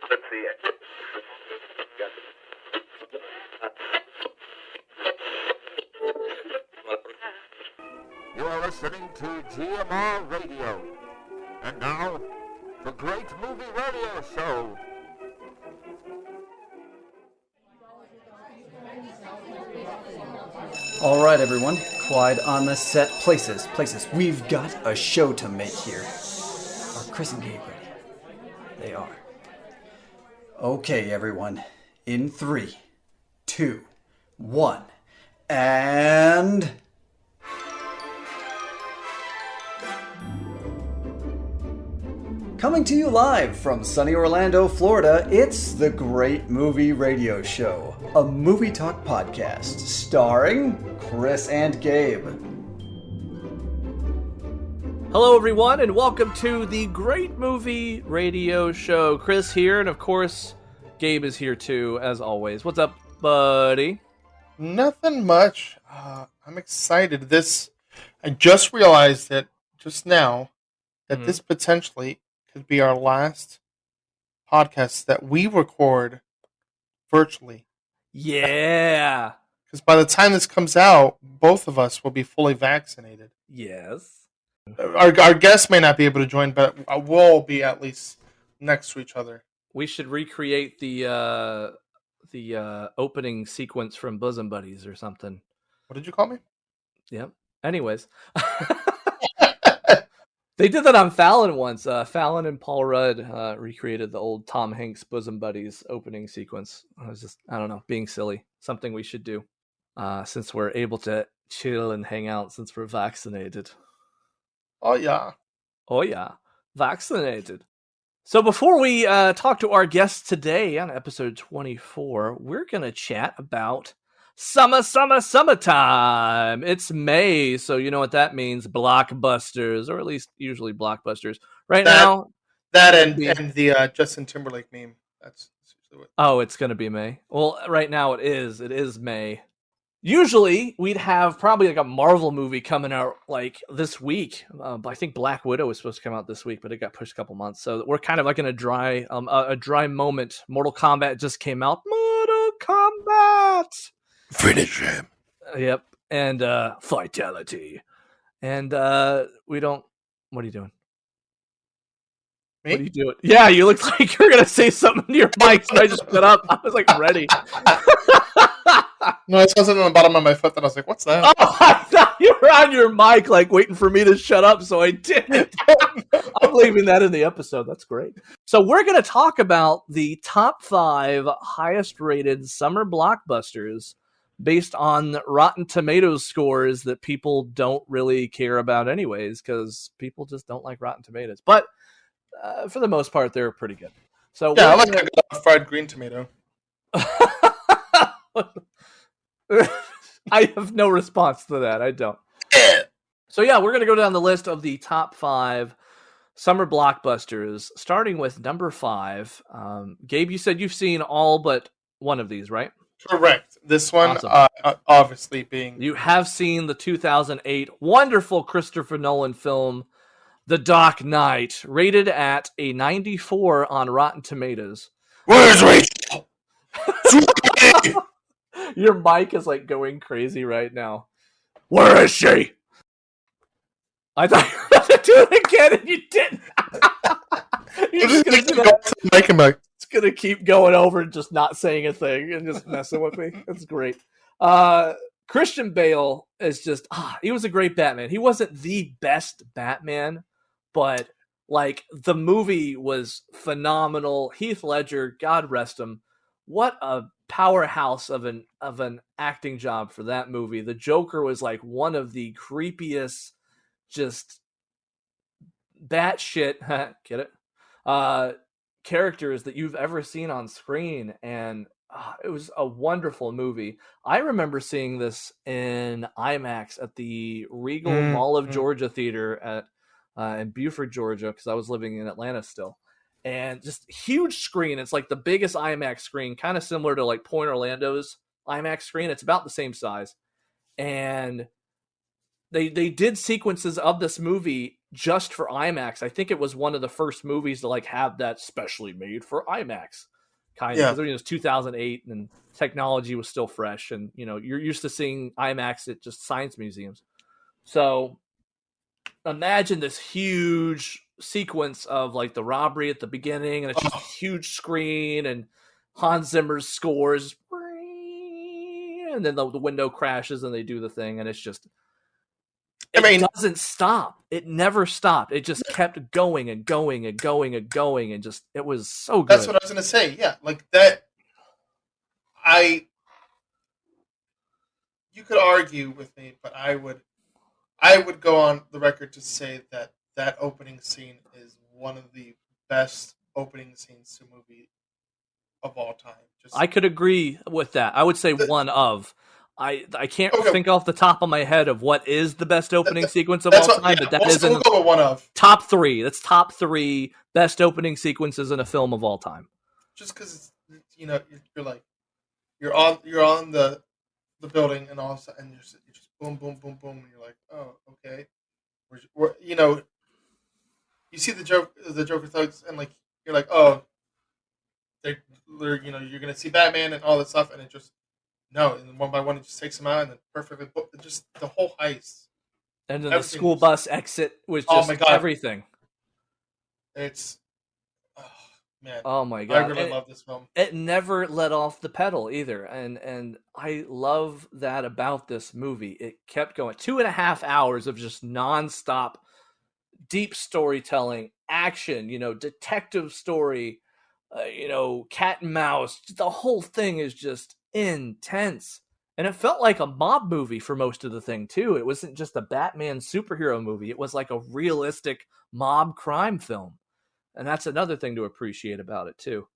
Let's see. You are listening to GMR Radio. And now, the Great Movie Radio Show. All right, everyone. Quiet on the set. Places. We've got a show to make here. Are Chris and Gabe ready? They are. Okay, everyone. In 3, 2, 1, and... Coming to you live from sunny Orlando, Florida, it's the Great Movie Radio Show, a movie talk podcast starring Chris and Gabe. Hello, everyone, and welcome to the Great Movie Radio Show. Chris here, and of course, Gabe is here too, as always. What's up, buddy? Nothing much. I'm excited. I just realized that just now that this potentially could be our last podcast that we record virtually. Yeah. Because by the time this comes out, both of us will be fully vaccinated. Yes. Our guests may not be able to join, but we'll be at least next to each other. We should recreate the opening sequence from Bosom Buddies or something. What did you call me? Yep. Anyways. They did that on Fallon once. Fallon and Paul Rudd recreated the old Tom Hanks Bosom Buddies opening sequence. I was just, I don't know, being silly. Something we should do since we're able to chill and hang out since we're vaccinated. Oh, yeah. Oh, yeah. Vaccinated. So before we talk to our guests today on episode 24, we're going to chat about summertime. It's May, so you know what that means. Blockbusters, or at least usually blockbusters. Now... That and the Justin Timberlake meme. That's usually what... Oh, it's going to be May. Well, right now it is. It is May. Usually, we'd have probably like a Marvel movie coming out like this week. I think Black Widow was supposed to come out this week, but it got pushed a couple months. So we're kind of like in a dry moment. Mortal Kombat just came out. Mortal Kombat! Finish him. Yep. And Vitality. And we don't... What are you doing? Me? What are you doing? Yeah, you look like you're going to say something to your mic, so I just put up. I was like ready. No, I saw something on the bottom of my foot that I was like, what's that? Oh, I thought you were on your mic, like waiting for me to shut up, so I did. I'm leaving that in the episode. That's great. So we're going to talk about the top 5 highest rated summer blockbusters based on Rotten Tomatoes scores that people don't really care about anyways, because people just don't like Rotten Tomatoes. But for the most part, they're pretty good. So yeah, I like a fried green tomato. I have no response to that. I don't. So yeah, we're going to go down the list of the top 5 summer blockbusters, starting with number 5. Gabe, you said you've seen all but one of these, right? Correct. This one, Awesome. obviously being... You have seen the 2008 wonderful Christopher Nolan film, The Dark Knight, rated at a 94 on Rotten Tomatoes. Where's Rachel? Your mic is like going crazy right now. Where is she? I thought you were going to do it again and you didn't. You're just going to do that. It's going to keep going over and just not saying a thing and just messing with me. That's great. Christian Bale is just, he was a great Batman. He wasn't the best Batman, but like the movie was phenomenal. Heath Ledger, God rest him. What a powerhouse of an acting job for that movie. The Joker was like one of the creepiest, just batshit, get it? Characters that you've ever seen on screen, and it was a wonderful movie. I remember seeing this in IMAX at the Regal Mall of Georgia Theater at in Beaufort, Georgia, because I was living in Atlanta still. And just huge screen. It's like the biggest IMAX screen, kind of similar to like Point Orlando's IMAX screen. It's about the same size. And they did sequences of this movie just for IMAX. I think it was one of the first movies to like have that specially made for IMAX kind of, because it was 2008 and technology was still fresh, and you're used to seeing IMAX at just science museums. So imagine this huge sequence of like the robbery at the beginning, and it's just a huge screen and Hans Zimmer's scores, and then the window crashes and they do the thing, and it's just it doesn't stop. It never stopped. It just kept going and going and going and going, and just it was so good. That's what I was gonna say. Yeah, like that. You could argue with me, but I would go on the record to say that opening scene is one of the best opening scenes to a movie of all time. I could agree with that. I would say one of. I can't think off the top of my head of what is the best opening sequence of all time, but that is we'll go with one of top 3. That's top 3 best opening sequences in a film of all time. Just because you're on the building, and all of a sudden you're just boom, boom, boom, boom, and you're like, oh, okay. You see the Joker thugs, and like you're like, oh, they're you're gonna see Batman and all that stuff, and it just and one by one it just takes them out, and then perfectly just the whole heist. And then the school bus exit was just everything. It's man. Oh my god! I really love this film. It never let off the pedal either, and I love that about this movie. It kept going 2.5 hours of just nonstop, deep storytelling, action. Detective story. Cat and mouse. The whole thing is just intense, and it felt like a mob movie for most of the thing too. It wasn't just a Batman superhero movie. It was like a realistic mob crime film. And that's another thing to appreciate about it, too.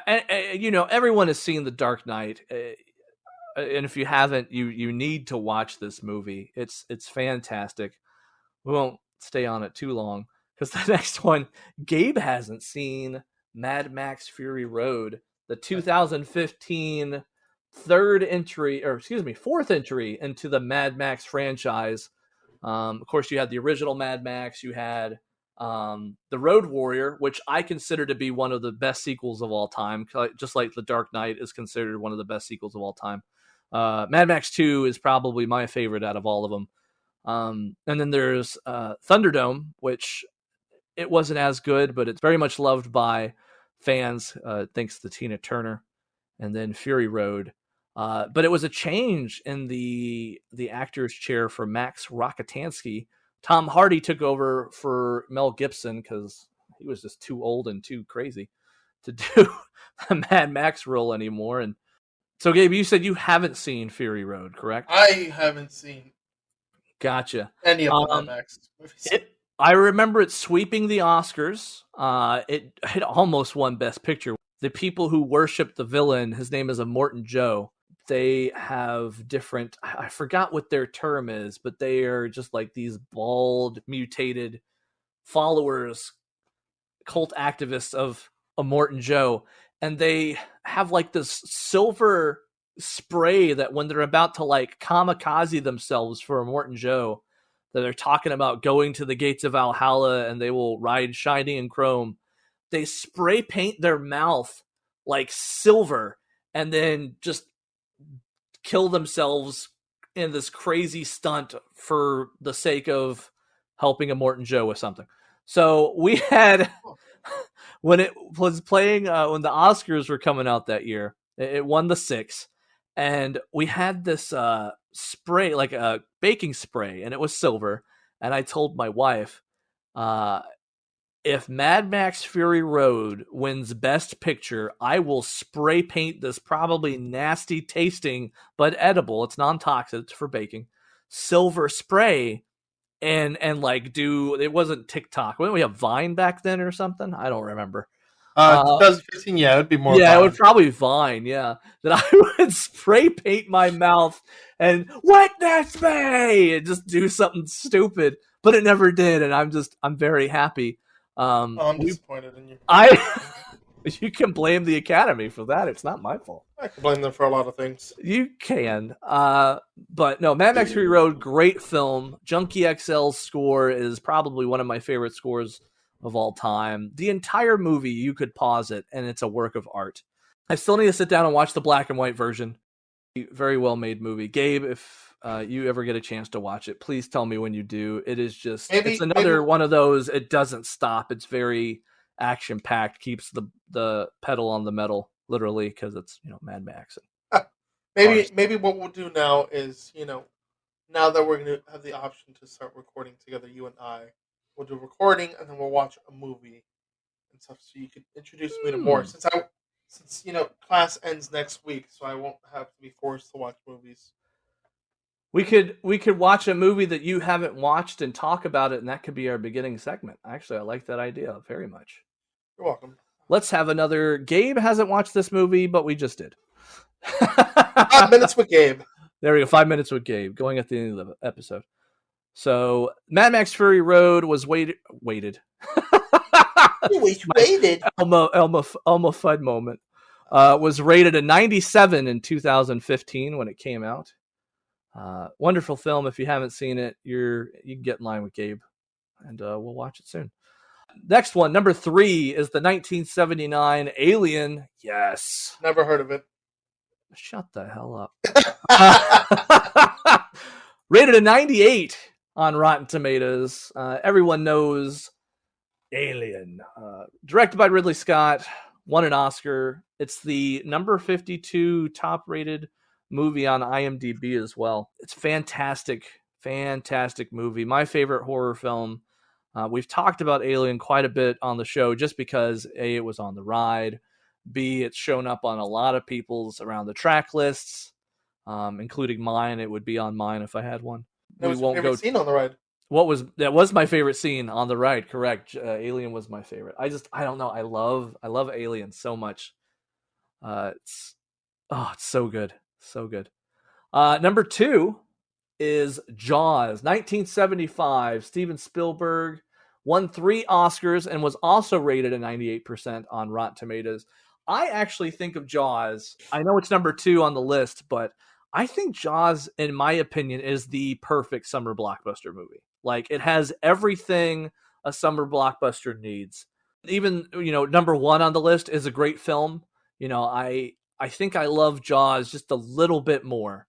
Everyone has seen The Dark Knight. And if you haven't, you need to watch this movie. It's fantastic. We won't stay on it too long, because the next one, Gabe hasn't seen Mad Max Fury Road, the 2015 fourth entry into the Mad Max franchise. Of course, you had the original Mad Max. You had The Road Warrior, which I consider to be one of the best sequels of all time, just like The Dark Knight is considered one of the best sequels of all time. Mad Max 2 is probably my favorite out of all of them. And then there's Thunderdome, which it wasn't as good, but it's very much loved by fans, thanks to Tina Turner. And then Fury Road. But it was a change in the actor's chair for Max Rockatansky. Tom Hardy took over for Mel Gibson because he was just too old and too crazy to do the Mad Max role anymore. And so, Gabe, you said you haven't seen Fury Road, correct? I haven't seen. Gotcha. Any of the Mad Max movies. I remember it sweeping the Oscars. It almost won Best Picture. The people who worship the villain, his name is Immortan Joe. They have different, I forgot what their term is, but they are just like these bald, mutated followers, cult activists of Immortan Joe. And they have like this silver spray that when they're about to like kamikaze themselves for Immortan Joe, that they're talking about going to the gates of Valhalla and they will ride shiny and chrome. They spray paint their mouth like silver and then just kill themselves in this crazy stunt for the sake of helping Immortan Joe with something. So we had, when it was playing, when the Oscars were coming out that year, it won the 6, and we had this spray, like a baking spray, and it was silver. And I told my wife, if Mad Max Fury Road wins Best Picture, I will spray paint this probably nasty tasting but edible, it's non-toxic, it's for baking, silver spray and like do, it wasn't TikTok. Wouldn't we have Vine back then or something? I don't remember. 2015, yeah, it would be more. Yeah, Vine. it would probably Vine, yeah. That I would spray paint my mouth and witness me and just do something stupid, but it never did, and I'm very happy. I'm disappointed in you. You can blame the Academy for that. It's not my fault. I can blame them for a lot of things. You can. But no, Mad Max Fury Road, great film. Junkie XL's score is probably one of my favorite scores of all time. The entire movie, you could pause it, and it's a work of art. I still need to sit down and watch the black and white version. Very well made movie. Gabe, if you ever get a chance to watch it, please tell me when you do. It is just, it's another one of those, it doesn't stop. It's very action packed, keeps the pedal on the metal, literally, because it's, Mad Max. Maybe what we'll do now is, now that we're going to have the option to start recording together, you and I, we'll do a recording and then we'll watch a movie and stuff. So you can introduce me to more. Since class ends next week, so I won't have to be forced to watch movies. We could watch a movie that you haven't watched and talk about it, and that could be our beginning segment. Actually, I like that idea very much. You're welcome. Let's have another. Gabe hasn't watched this movie, but we just did. 5 minutes with Gabe. There we go. 5 minutes with Gabe, going at the end of the episode. So, Mad Max Fury Road was weighted. Waited. Elma Fudd moment. Was rated a 97 in 2015 when it came out. Wonderful film. If you haven't seen it, you can get in line with Gabe, and we'll watch it soon. Next one, number 3, is the 1979 Alien. Yes. Never heard of it. Shut the hell up. Rated a 98 on Rotten Tomatoes. Everyone knows Alien. Directed by Ridley Scott. Won an Oscar. It's the number 52 top-rated movie on IMDb as well. It's fantastic movie. My favorite horror film. We've talked about Alien quite a bit on the show just because A, it was on the ride. B, it's shown up on a lot of people's around the track lists, including mine. It would be on mine if I had one. That was your favorite scene on the ride. That was my favorite scene on the ride, correct. Alien was my favorite. I don't know. I love Alien so much. It's so good. So good. Number 2 is Jaws, 1975. Steven Spielberg won 3 Oscars and was also rated a 98% on Rotten Tomatoes. I actually think of Jaws, I know it's number 2 on the list, but I think Jaws, in my opinion, is the perfect summer blockbuster movie. Like, it has everything a summer blockbuster needs. Even, number 1 on the list is a great film. I think I love Jaws just a little bit more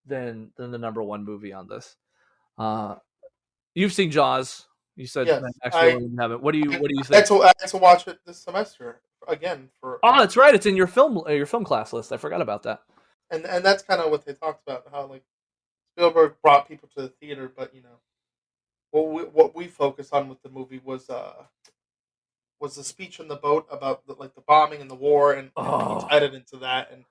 than the number 1 movie on this. You've seen Jaws. You said yes, actually you haven't. What do you think? I had to watch it this semester again for. Oh, that's right. It's in your film class list. I forgot about that. And that's kind of what they talked about, how like Spielberg brought people to the theater, but what we focused on with the movie was the speech on the boat about the bombing and the war, and he tied it into that, and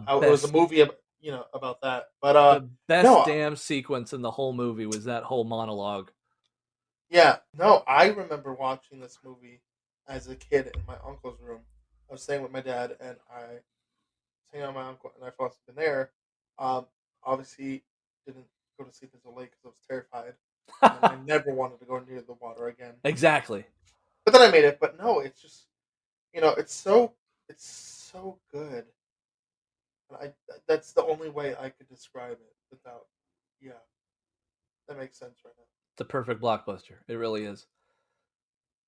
how it was a movie about that. But the best damn sequence in the whole movie was that whole monologue. Yeah, no, I remember watching this movie as a kid in my uncle's room. I was staying with my dad, and I was hanging out with my uncle, and I fell asleep in there. Obviously, didn't go to sleep until late because I was terrified. And I never wanted to go near the water again. Exactly. But then I made it. But no, it's just, it's so good. And that's the only way I could describe it without, that makes sense right now. The perfect blockbuster. It really is.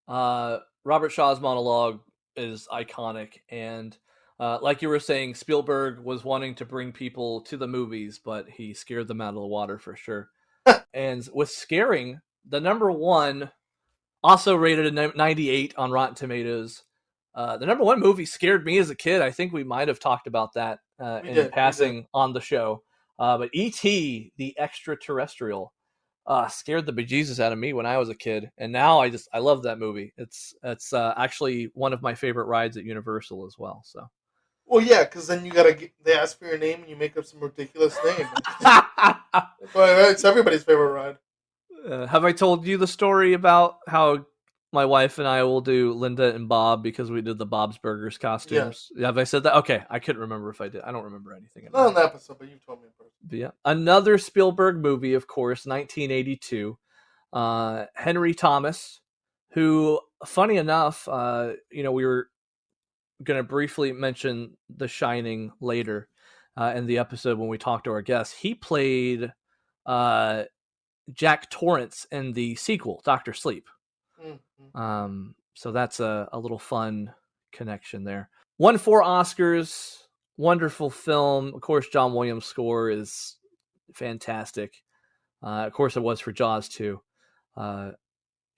Robert Shaw's monologue is iconic, and like you were saying, Spielberg was wanting to bring people to the movies, but he scared them out of the water for sure. And with scaring, the number 1 also rated a 98 on Rotten Tomatoes. The number 1 movie scared me as a kid. I think we might have talked about that in passing on the show. But E.T., the Extraterrestrial, scared the bejesus out of me when I was a kid, and now I love that movie. It's actually one of my favorite rides at Universal as well. So, well, yeah, because then they ask for your name and you make up some ridiculous name. But it's everybody's favorite ride. Have I told you the story about how my wife and I will do Linda and Bob because we did the Bob's Burgers costumes? Yeah. Have I said that? Okay, I couldn't remember if I did. I don't remember anything. Not on the episode, but you've told me in person. But yeah, another Spielberg movie, of course, 1982. Henry Thomas, who, funny enough, we were going to briefly mention The Shining later in the episode when we talk to our guest. He played Jack Torrance in the sequel, Dr. Sleep. Mm-hmm. So that's a little fun connection there. Won 4 Oscars, wonderful film. Of course, John Williams' score is fantastic. Of course, it was for Jaws too.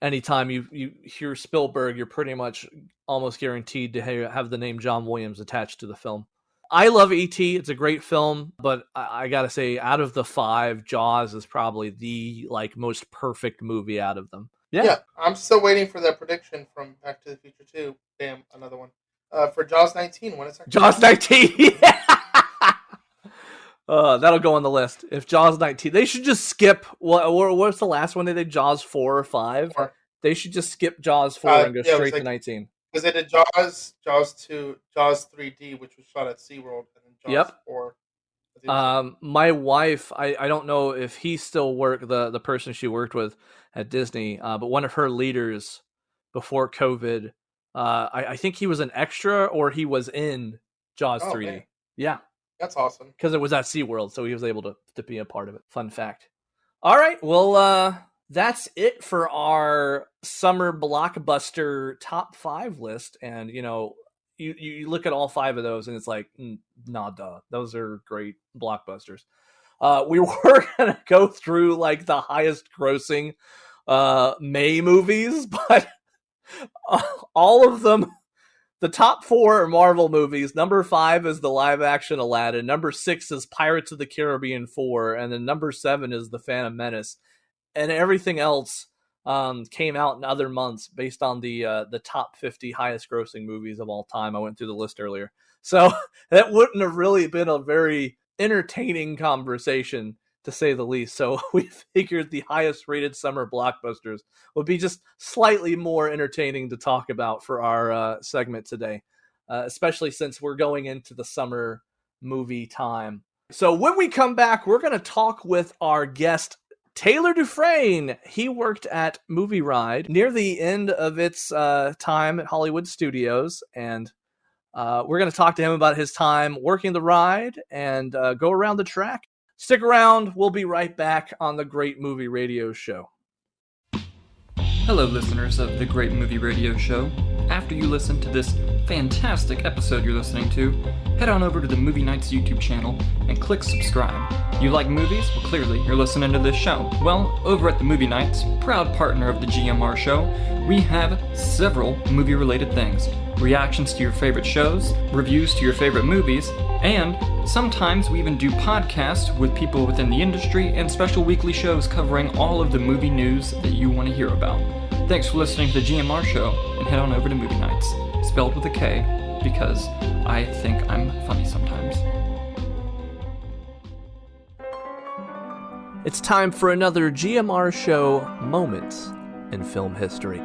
Anytime you hear Spielberg, you're pretty much almost guaranteed to have the name John Williams attached to the film. I love E.T. It's a great film, but I gotta say, out of the 5, Jaws is probably the most perfect movie out of them. Yeah, I'm still waiting for that prediction from Back to the Future 2. Damn, another one. For Jaws 19, when it's actually Jaws 19. That'll go on the list. If Jaws 19, they should just skip. What's the last one they did? Jaws 4 or 5? 4. They should just skip Jaws 4 and go straight to 19. Because they did Jaws 2, Jaws 3D, which was shot at SeaWorld, and then Jaws 4. My wife, I don't know if he still worked, the person she worked with at Disney, but one of her leaders before COVID, I think he was an extra or he was in Jaws 3D. Man. Yeah. That's awesome. Because it was at SeaWorld, so he was able to be a part of it. Fun fact. All right, well, that's it for our summer blockbuster top 5 list. And, you look at all 5 of those and it's like, nah, duh. Those are great blockbusters. We were going to go through the highest grossing May movies, but all of them, the top 4 are Marvel movies. Number 5 is the live action Aladdin. Number 6 is Pirates of the Caribbean 4. And then number 7 is The Phantom Menace. And everything else came out in other months based on the top 50 highest grossing movies of all time. I went through the list earlier. So that wouldn't have really been a very entertaining conversation, to say the least. So we figured the highest rated summer blockbusters would be just slightly more entertaining to talk about for our segment today, especially since we're going into the summer movie time. So when we come back, we're going to talk with our guest, Taylor Dufrane. He worked at Movie Ride near the end of its time at Hollywood Studios, and we're going to talk to him about his time working the ride and go around the track. Stick around. We'll be right back on the Great Movie Radio Show. Hello, listeners of the Great Movie Radio Show. After you listen to this fantastic episode you're listening to, head on over to the Movie Nights YouTube channel and click subscribe. You like movies? Well, clearly you're listening to this show. Well, over at the Movie Nights, proud partner of the GMR show, we have several movie-related things. Reactions to your favorite shows, reviews to your favorite movies, and sometimes we even do podcasts with people within the industry and special weekly shows covering all of the movie news that you want to hear about. Thanks for listening to the GMR show, and head on over to Movie Nights, spelled with a K, because I think I'm funny sometimes. It's time for another GMR show, Moments in Film History.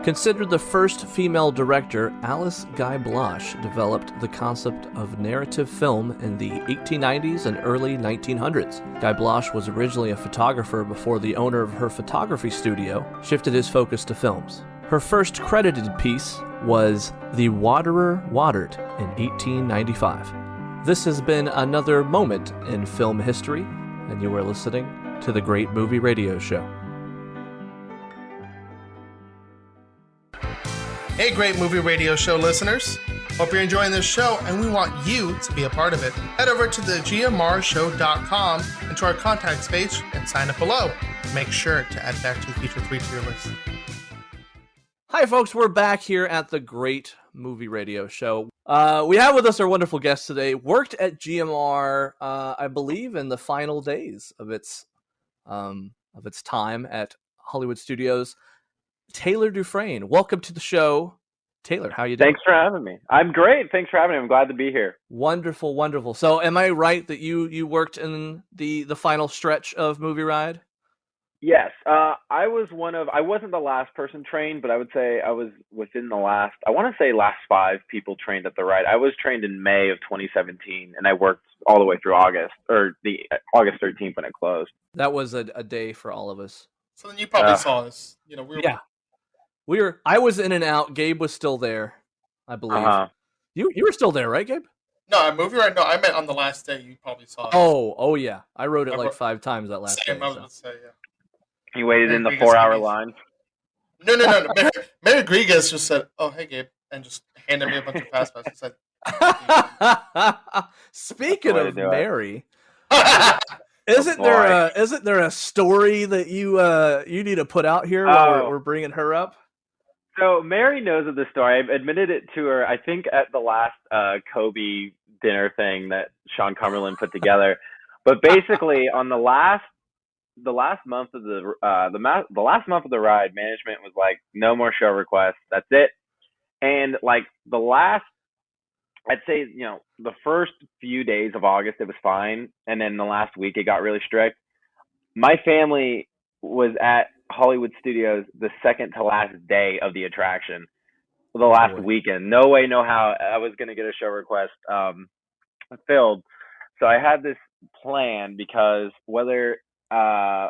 Considered the first female director, Alice Guy Bloch developed the concept of narrative film in the 1890s and early 1900s. Guy Bloch was originally a photographer before the owner of her photography studio shifted his focus to films. Her first credited piece was The Waterer Watered in 1895. This has been another moment in film history, and you are listening to the Great Movie Radio Show. Hey, Great Movie Radio Show listeners. Hope you're enjoying this show, and we want you to be a part of it. Head over to the gmrshow.com and to our contacts page and sign up below. Make sure to add Back to the Future 3 to your list. Hi, folks. We're back here at the Great Movie Radio Show. We have with us our wonderful guest today. Worked at GMR, I believe, in the final days of its time at Hollywood Studios. Taylor Dufrane, welcome to the show. Taylor, how you doing? Thanks for having me. I'm great. Thanks for having me. I'm glad to be here. Wonderful, wonderful. So am I right that you worked in the final stretch of Movie Ride? Yes. I wasn't the last person trained, but I would say I was within the last 5 people trained at the ride. I was trained in May of 2017, and I worked all the way through August 13th when it closed. That was a day for all of us. So then you probably saw us. I was in and out. Gabe was still there, I believe. You were still there, right, Gabe? No, movie ride. No, I meant on the last day. You probably saw it. Oh yeah. I rode it like 5 times that last day. I was about to say, yeah. You waited in the 4-hour line. No. Mary Rodriguez just said, "Oh, hey, Gabe," and just handed me a bunch of fast passes. Said, Speaking of Mary, isn't there a story that you need to put out here while we're bringing her up? So Mary knows of this story. I've admitted it to her, I think, at the last Kobe dinner thing that Sean Cumberland put together. But basically, on the last month of the last month of the ride, management was like, no more show requests. That's it. And like I'd say, the first few days of August, it was fine. And then the last week, it got really strict. My family was at Hollywood Studios the second to last day of the attraction, the last weekend. No way, no how I was going to get a show request filled. So I had this plan because whether at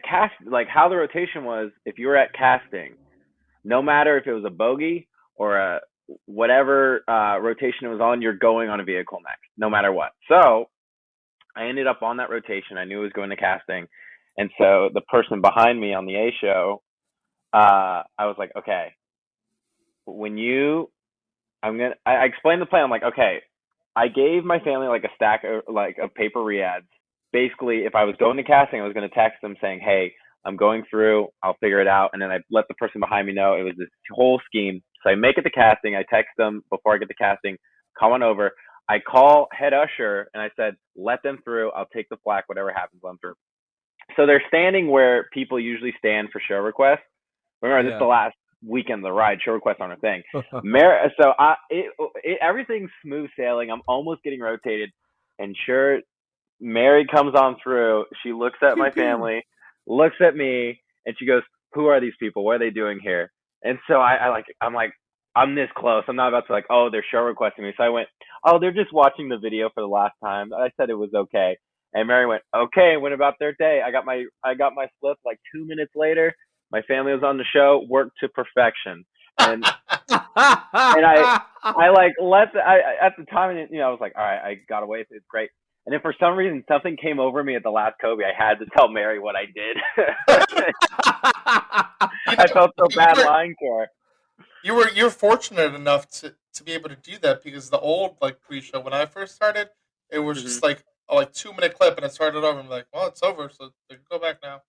cast, like how the rotation was, if you were at casting, no matter if it was a bogey or a whatever rotation it was on, you're going on a vehicle next, no matter what. So I ended up on that rotation. I knew it was going to casting. And so the person behind me on the A show, I was like, okay, I explained the plan. I'm like, okay, I gave my family like a stack of paper re-ads. Basically, if I was going to casting, I was going to text them saying, hey, I'm going through, I'll figure it out. And then I let the person behind me know it was this whole scheme. So I make it to casting. I text them before I get to casting, come on over. I call head usher and I said, let them through. I'll take the flack, whatever happens, let them through. So they're standing where people usually stand for show requests. Remember, this is the last weekend of the ride. Show requests aren't a thing. So everything's smooth sailing. I'm almost getting rotated. And sure, Mary comes on through. She looks at my family, looks at me, and she goes, who are these people? What are they doing here? And so I'm like, I'm this close. I'm not about to they're show requesting me. So I went, they're just watching the video for the last time. I said it was okay. And Mary went, okay, went about their day. I got my slip like 2 minutes later. My family was on the show, worked to perfection. And I at the time, I was like, all right, I got away with it. It's great. And then for some reason, something came over me at the last Kobe. I had to tell Mary what I did. I felt so bad lying to her. You're fortunate enough to be able to do that, because the old pre-show, when I first started, it was just a 2-minute clip, and it started over. I'm like, well, it's over, so they can go back now.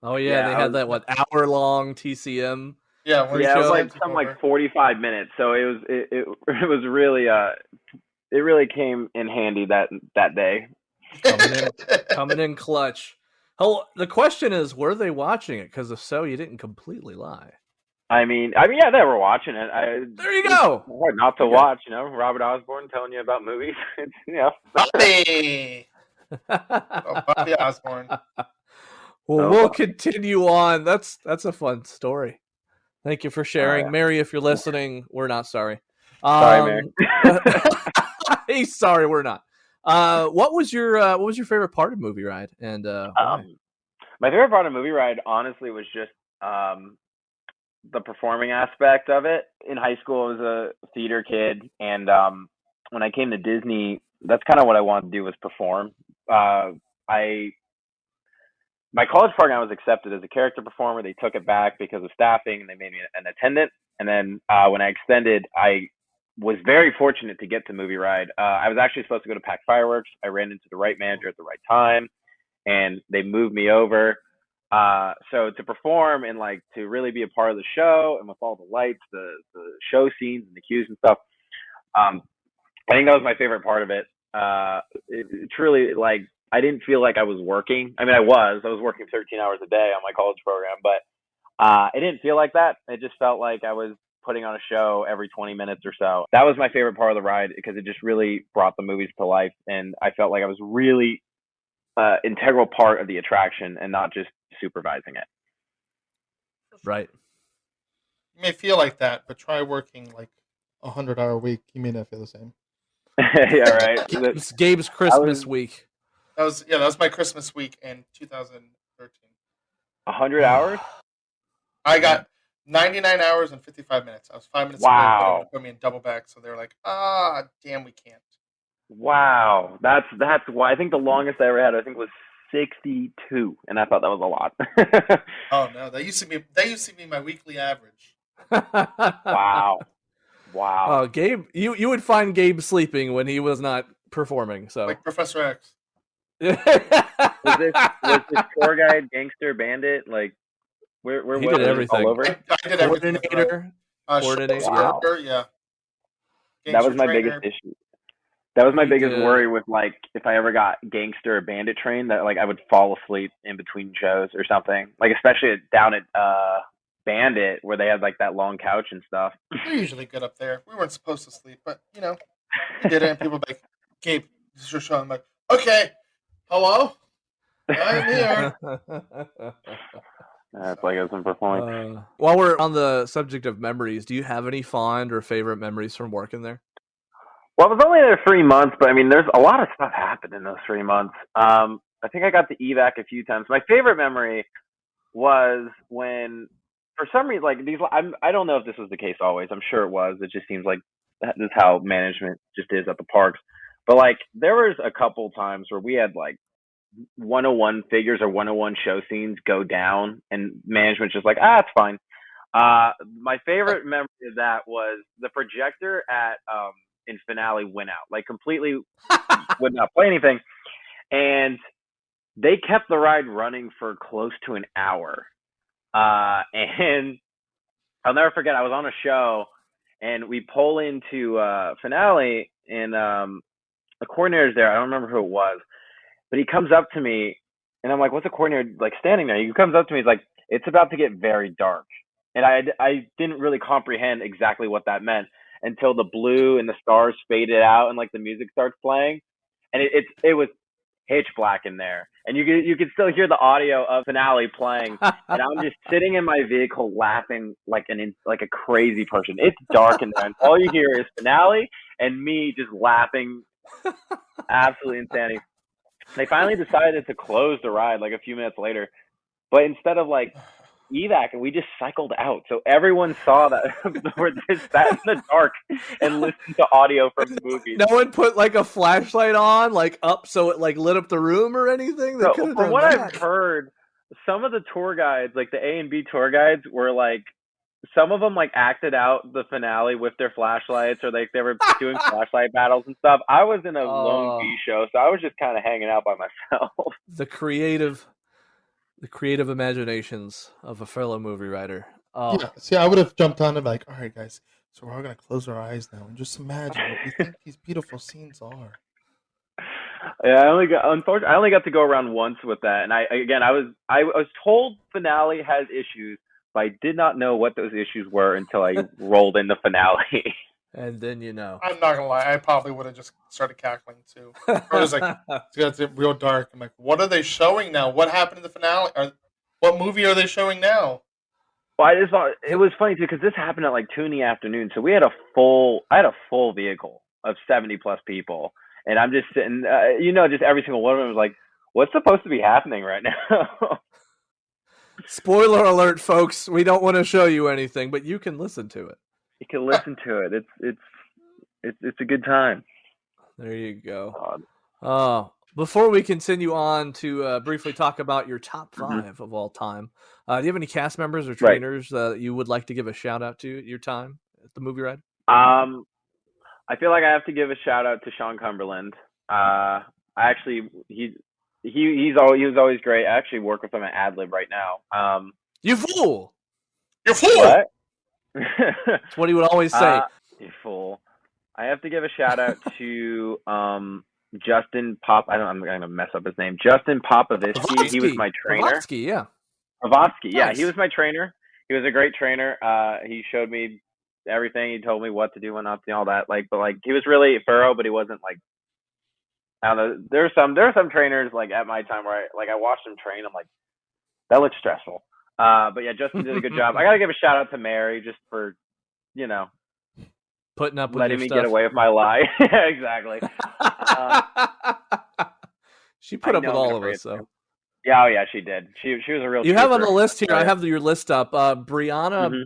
Oh yeah, they had that hour-long TCM. Yeah, it was some 45 minutes. So it was really it really came in handy that day. Coming in clutch. Oh, the question is, were they watching it? Because if so, you didn't completely lie. I mean, yeah, they were watching it. There you go. Hard not to watch, Robert Osborne telling you about movies. Bobby. Bobby Osborne. Well, we'll continue on. That's a fun story. Thank you for sharing, Mary. If you're listening, we're not sorry. Sorry, Mary. Hey, sorry, we're not. What was your favorite part of Movie Ride? And my favorite part of Movie Ride, honestly, was just the performing aspect of it. In high school, I was a theater kid, and when I came to Disney, that's kind of what I wanted to do, was perform. My college program was accepted as a character performer. They took it back because of staffing, and they made me an attendant. And then when I extended, I was very fortunate to get to Movie Ride. I was actually supposed to go to Pack Fireworks. I ran into the right manager at the right time, and they moved me over. So to perform and to really be a part of the show, and with all the lights, the show scenes and the cues and stuff, I think that was my favorite part of it. It truly, I didn't feel like I was working. I mean, I was working 13 hours a day on my college program, but it didn't feel like that. It just felt like I was putting on a show every 20 minutes or so. That was my favorite part of the ride, because it just really brought the movies to life, and I felt like I was really integral part of the attraction and not just supervising it. Right. You may feel like that, but try working 100-hour week. You may not feel the same. Yeah, right. It's Gabe's Christmas week. That was my Christmas week in 2013. 100 hours? I got 99 hours and 55 minutes. I was 5 minutes away. They were going to put me in double back, so they're like, damn, we can't. Wow, that's why I think the longest I ever had was 62, and I thought that was a lot. Oh no, that used to be my weekly average. Wow. Gabe, you would find Gabe sleeping when he was not performing. So like Professor X. was this tour guide, gangster, bandit? Like, where he was did it? everything. All over? I did everything. Coordinator. Wow. Yeah. Gangster That was my trainer. biggest issue. That was my He biggest did. worry with, like, if I ever got gangster or bandit trained, that, like, I would fall asleep in between shows or something. Like, especially down at Bandit, where they had, like, that long couch and stuff. They're usually good up there. We weren't supposed to sleep, but, you know, we did it, and people were like, Gabe, this is your show. I'm like, okay, hello? I'm here. That's like I wasn't performing. While we're on the subject of memories, do you have any fond or favorite memories from working there? Well, I was only there 3 months, but I mean, there's a lot of stuff happened in those 3 months. I think I got the evac a few times. My favorite memory was when, for some reason, like I don't know if this was the case always. I'm sure it was. It just seems like this is how management just is at the parks. But like, there was a couple times where we had like 101 figures or 101 show scenes go down, and management's just like, it's fine. My favorite memory of that was the projector at in finale went out, like completely would not play anything, and they kept the ride running for close to an hour. And I'll never forget, I was on a show and we pull into finale, and the coordinator's there. I don't remember who it was, but he comes up to me and I'm like, what's the coordinator like standing there? He comes up to me, he's like, it's about to get very dark. And I didn't really comprehend exactly what that meant until the blue and the stars faded out and like the music starts playing, and it was pitch black in there, and you could still hear the audio of finale playing, and I'm just sitting in my vehicle laughing like a crazy person. It's dark in there, and all you hear is finale and me just laughing, absolutely insanity. They finally decided to close the ride like a few minutes later, but instead of like evac, and we just cycled out, so everyone saw that we're just sat in the dark and listened to audio from the movie. No one put like a flashlight on, like up, so it like lit up the room or anything. So, from what I've heard, some of the tour guides, like the A and B tour guides, were like, some of them like acted out the finale with their flashlights, or like they were doing flashlight battles and stuff. I was in a lone B show, so I was just kind of hanging out by myself. The creative imaginations of a fellow movie writer. Yeah, see, I would have jumped on and like, all right, guys, so we're all going to close our eyes now and just imagine what we think these beautiful scenes are. Yeah, I only got to go around once with that, and I was told finale has issues, but I did not know what those issues were until I rolled in the finale. And then you know. I'm not gonna lie, I probably would have just started cackling too. Or it was like, it's real dark. I'm like, what are they showing now? What happened in the finale? What movie are they showing now? Well, I just thought it was funny too, because this happened at like 2 in the afternoon, so I had a full vehicle of 70 plus people, and I'm just sitting, just every single one of them was like, what's supposed to be happening right now? Spoiler alert, folks! We don't want to show you anything, but you can listen to it. You can listen to it. It's a good time. There you go. Before we continue on to briefly talk about your top 5 of all time, do you have any cast members or trainers that you would like to give a shout out to your time at the movie ride? I feel like I have to give a shout out to Sean Cumberland. He was always great. I actually work with him at Ad Lib right now. You fool! You fool! What? That's what he would always say. You fool. I have to give a shout out to Justin Pop. I'm going to mess up his name. Justin Popovitsky. He was my trainer. Pavotsky, yeah. Pavotsky, yeah. Nice. He was my trainer. He was a great trainer. He showed me everything. He told me what to do, what not to do, all that. But he was really thorough, but he wasn't like, I don't know. There are some trainers like at my time where I watched him train. I'm like, that looks stressful. But yeah, Justin did a good job. I gotta give a shout out to Mary just for, putting up with letting your me stuff. get away with my lie. Exactly. She put up with all of us, so Yeah, oh yeah, she did. She was a real. You have on trooper. the list here. Oh, I yeah. have your list up. Brianna Mhm.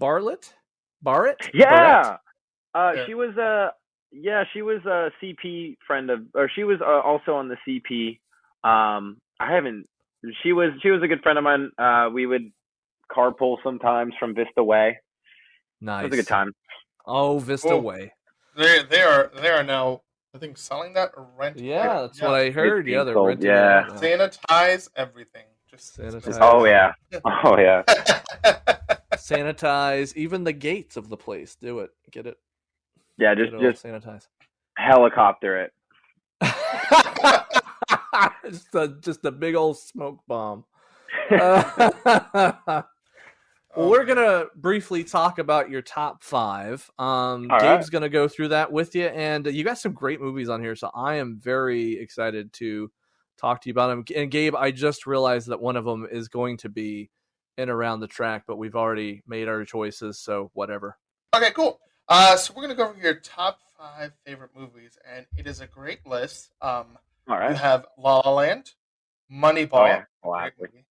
Barrett. Yeah. Yeah. She was a CP friend of, or she was also on the CP. I haven't. She was a good friend of mine. We would carpool sometimes from Vista Way. Nice. It was a good time. Oh, Vista Cool. Way. They are now, I think, selling that or renting. Yeah, it. that's what I heard. being Yeah, they're sold, renting yeah. it out now. Sanitize everything. Just Sanitize. Oh yeah. Oh yeah. Sanitize even the gates of the place. Do it. Get it. Yeah. Get it all Just sanitize. helicopter it. just a big old smoke bomb. Oh, We're man. gonna briefly talk about your top 5. Gabe's right. gonna go through that with you, and you got some great movies on here, so I am very excited to talk to you about them. And Gabe, I just realized that one of them is going to be in Around the Track, but we've already made our choices, so whatever. Okay, cool. So we're gonna go over your top 5 favorite movies, and it is a great list. All You right. have La La Land, Moneyball, Oh yeah. great Classic. movie.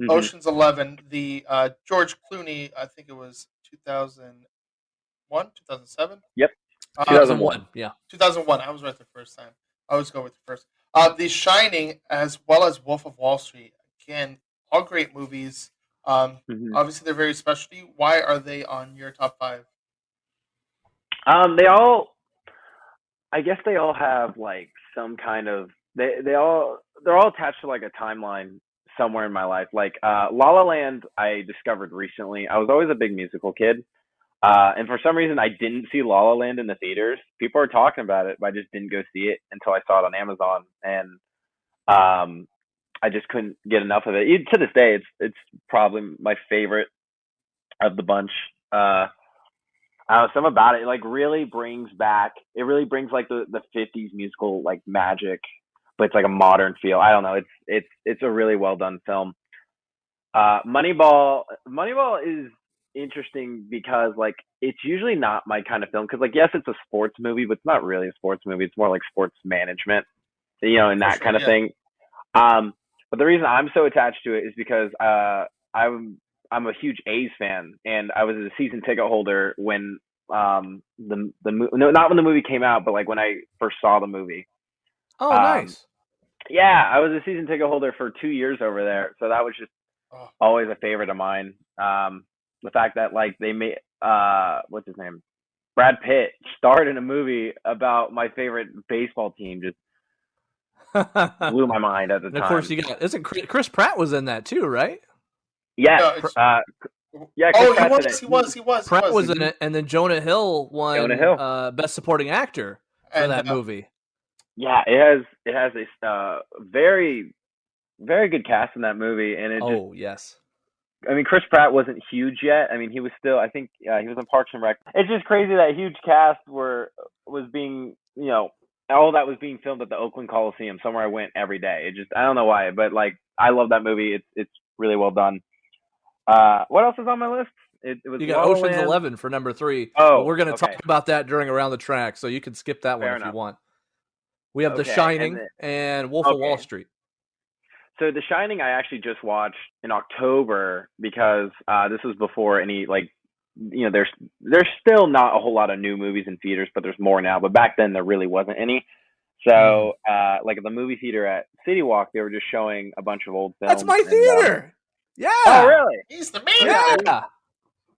Mhm. Ocean's 11, the George Clooney, I think it was 2001, 2007. Yep. 2001. Yeah. 2001. I was right the first time. I always go with the first. The Shining, as well as Wolf of Wall Street. Again, all great movies. Mhm. Obviously, they're very special to you. Why are they on your top 5? They all. I guess they all have like some kind of. They're all attached to like a timeline somewhere in my life. Like La La Land, I discovered recently. I was always a big musical kid. And for some reason, I didn't see La La Land in the theaters. People are talking about it, but I just didn't go see it until I saw it on Amazon, and I just couldn't get enough of it. Even to this day, it's probably my favorite of the bunch. Some about it, like really brings back. It really brings like the '50s musical like magic, but it's like a modern feel. I don't know. It's a really well done film. Moneyball is interesting because like it's usually not my kind of film because like yes it's a sports movie but it's not really a sports movie, it's more like sports management, and that sure, kind of yeah. thing. But the reason I'm so attached to it is because I'm a huge A's fan, and I was a season ticket holder when not when the movie came out, but like when I first saw the movie. Oh, Um, nice. Yeah, I was a season ticket holder for 2 years over there, so that was just Oh, always a favorite of mine. The fact that like they made what's his name, Brad Pitt starred in a movie about my favorite baseball team just blew my mind at the And time. of course, isn't Chris Pratt was in that too, right? Yes, No, it's- yeah. oh, Chris Pratt's in it. he was. Pratt was in it, and then Jonah Hill won Jonah Hill. Best Supporting Actor for And, that movie. Yeah, it has a very very good cast in that movie, and it just. Oh, yes. I mean, Chris Pratt wasn't huge yet. I mean, he was still. I think he was in Parks and Rec. It's just crazy that huge cast was being, all that was being filmed at the Oakland Coliseum, somewhere I went every day. I don't know why, but like I love that movie. It's really well done. What else is on my list? It was You got La La Ocean's Land. 11 for number 3. Oh, but we're going to okay. talk about that during Around the Track, so you can skip that one Fair if you enough. want. We have The Okay, Shining and and Wolf of Wall okay. Street. So The Shining, I actually just watched in October because this was before any there's still not a whole lot of new movies in theaters, but there's more now. But back then there really wasn't any. So like at the movie theater at City Walk, they were just showing a bunch of old films. That's my and, theater. Yeah. oh, really? he's the man. Yeah.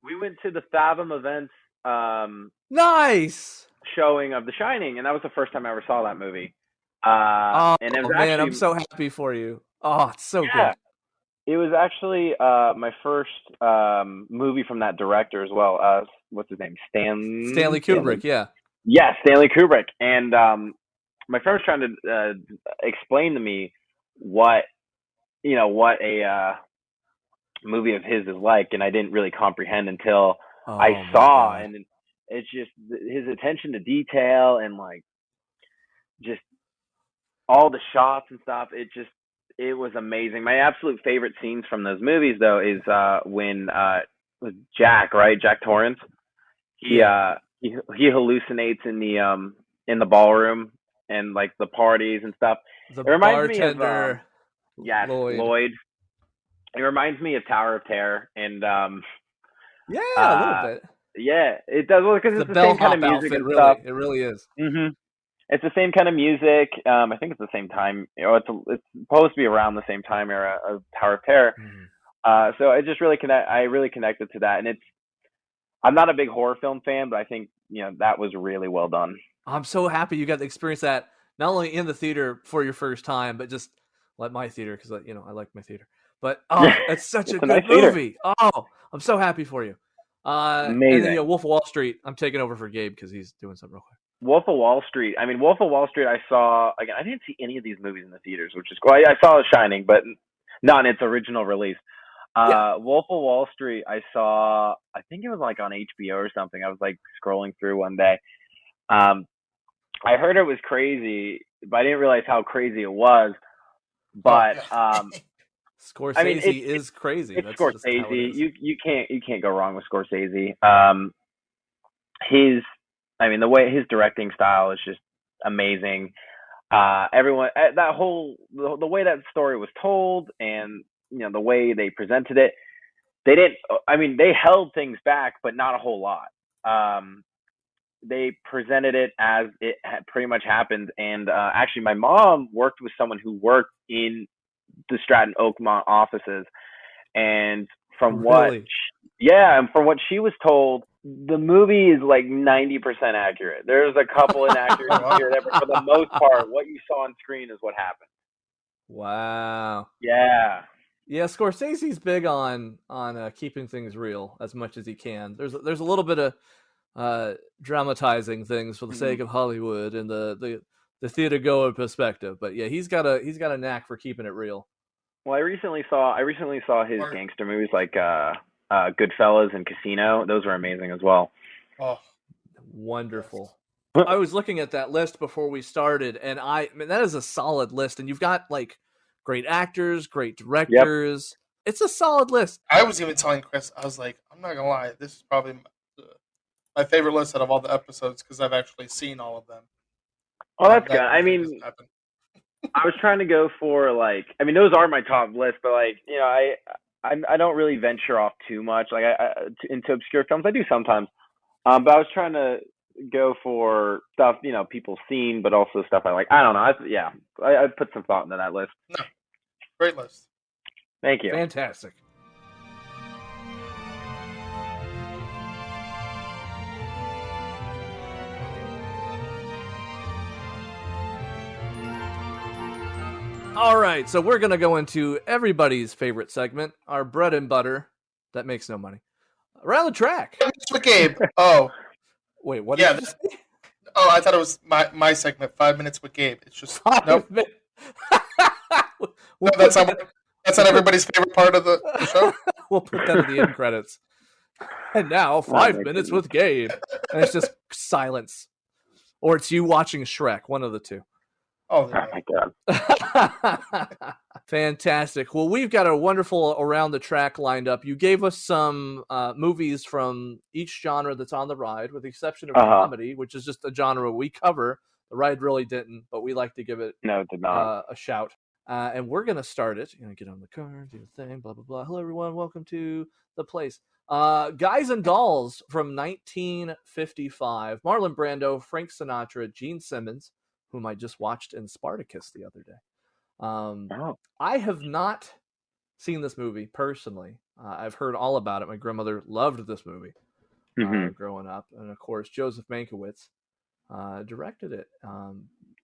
We went to the Fathom Events Nice. showing of The Shining, and that was the first time I ever saw that movie. Oh, and it was man, actually, I'm so happy for you. Oh, it's so yeah, good. it was actually my first movie from that director as well. What's his name? Stanley Kubrick, yeah. Yeah, Stanley Kubrick. And my friend was trying to explain to me what a movie of his is like, and I didn't really comprehend until I saw, and it's just his attention to detail and like just all the shots and stuff. It was amazing. My absolute favorite scenes from those movies though is when with Jack Torrance. He hallucinates in the ballroom and like the parties and stuff. The It reminds me bartender. Yes, Lloyd. It reminds me of Tower of Terror, and yeah, a little bit. Yeah, it does because it's the the same kind of bellhop music outfit, and really. stuff. It really is. It's the same kind of music. I think it's the same time. It's supposed to be around the same time era of Tower of Terror. So I just really connected to that, and I'm not a big horror film fan, but I think that was really well done. I'm so happy you got to experience that not only in the theater for your first time, but just like my theater because I like my theater. But it's such a good nice movie. Oh, I'm so happy for you. Amazing. And then Wolf of Wall Street. I'm taking over for Gabe because he's doing something real quick. Wolf of Wall Street. I mean, Wolf of Wall Street. I saw again. I didn't see any of these movies in the theaters, which is cool. I saw The Shining, but not in its original release. Wolf of Wall Street. I saw. I think it was like on HBO or something. I was like scrolling through one day. I heard it was crazy, but I didn't realize how crazy it was. But Scorsese is crazy. It's That's Scorsese. You can't go wrong with Scorsese. The way his directing style is just amazing. Everyone, the way that story was told, and the way they presented it, they didn't. They held things back, but not a whole lot. They presented it as it had pretty much happened. And actually, my mom worked with someone who worked in the Stratton Oakmont offices, and from what she was told, the movie is like 90% accurate. There's a couple inaccuracies here, but for the most part, what you saw on screen is what happened. Wow. Yeah. Yeah, Scorsese's big on keeping things real as much as he can. There's a little bit of dramatizing things for the sake of Hollywood and the theater goer perspective, but yeah, he's got a knack for keeping it real. Well, I recently saw his gangster movies like Goodfellas and Casino. Those were amazing as well. Oh, wonderful. I was looking at that list before we started, and that is a solid list, and you've got like great actors, great directors. Yep. It's a solid list. I was even telling Chris, I was like, I'm not gonna lie, this is probably my favorite list out of all the episodes because I've actually seen all of them. Oh, that's good. I was trying to go for those are my top list, but I don't really venture off too much into obscure films. I do sometimes, but I was trying to go for stuff people seen, but also stuff I like. I don't know. I put some thought into that list. No, great list. Thank you. Fantastic. All right, so we're going to go into everybody's favorite segment, our bread and butter that makes no money. Around the track. 5 minutes with Gabe. Oh. Wait, what did you say? Oh, I thought it was my segment, 5 minutes with Gabe. It's just, nope. That's not everybody's favorite part of the show. We'll put that in the end credits. And now, 5 minutes with Gabe. And it's just silence. Or it's you watching Shrek, one of the two. Oh my God. Fantastic. Well, we've got a wonderful Around the Track lined up. You gave us some movies from each genre that's on the ride, with the exception of comedy, which is just a genre we cover. The ride really didn't, but we like to give it it did not. A shout. And we're going to start it. Get on the car, do the thing, blah, blah, blah. Hello, everyone. Welcome to the place. Guys and Dolls from 1955. Marlon Brando, Frank Sinatra, Gene Simmons, whom I just watched in Spartacus the other day. I have not seen this movie personally. I've heard all about it. My grandmother loved this movie growing up. And of course, Joseph Mankiewicz directed it.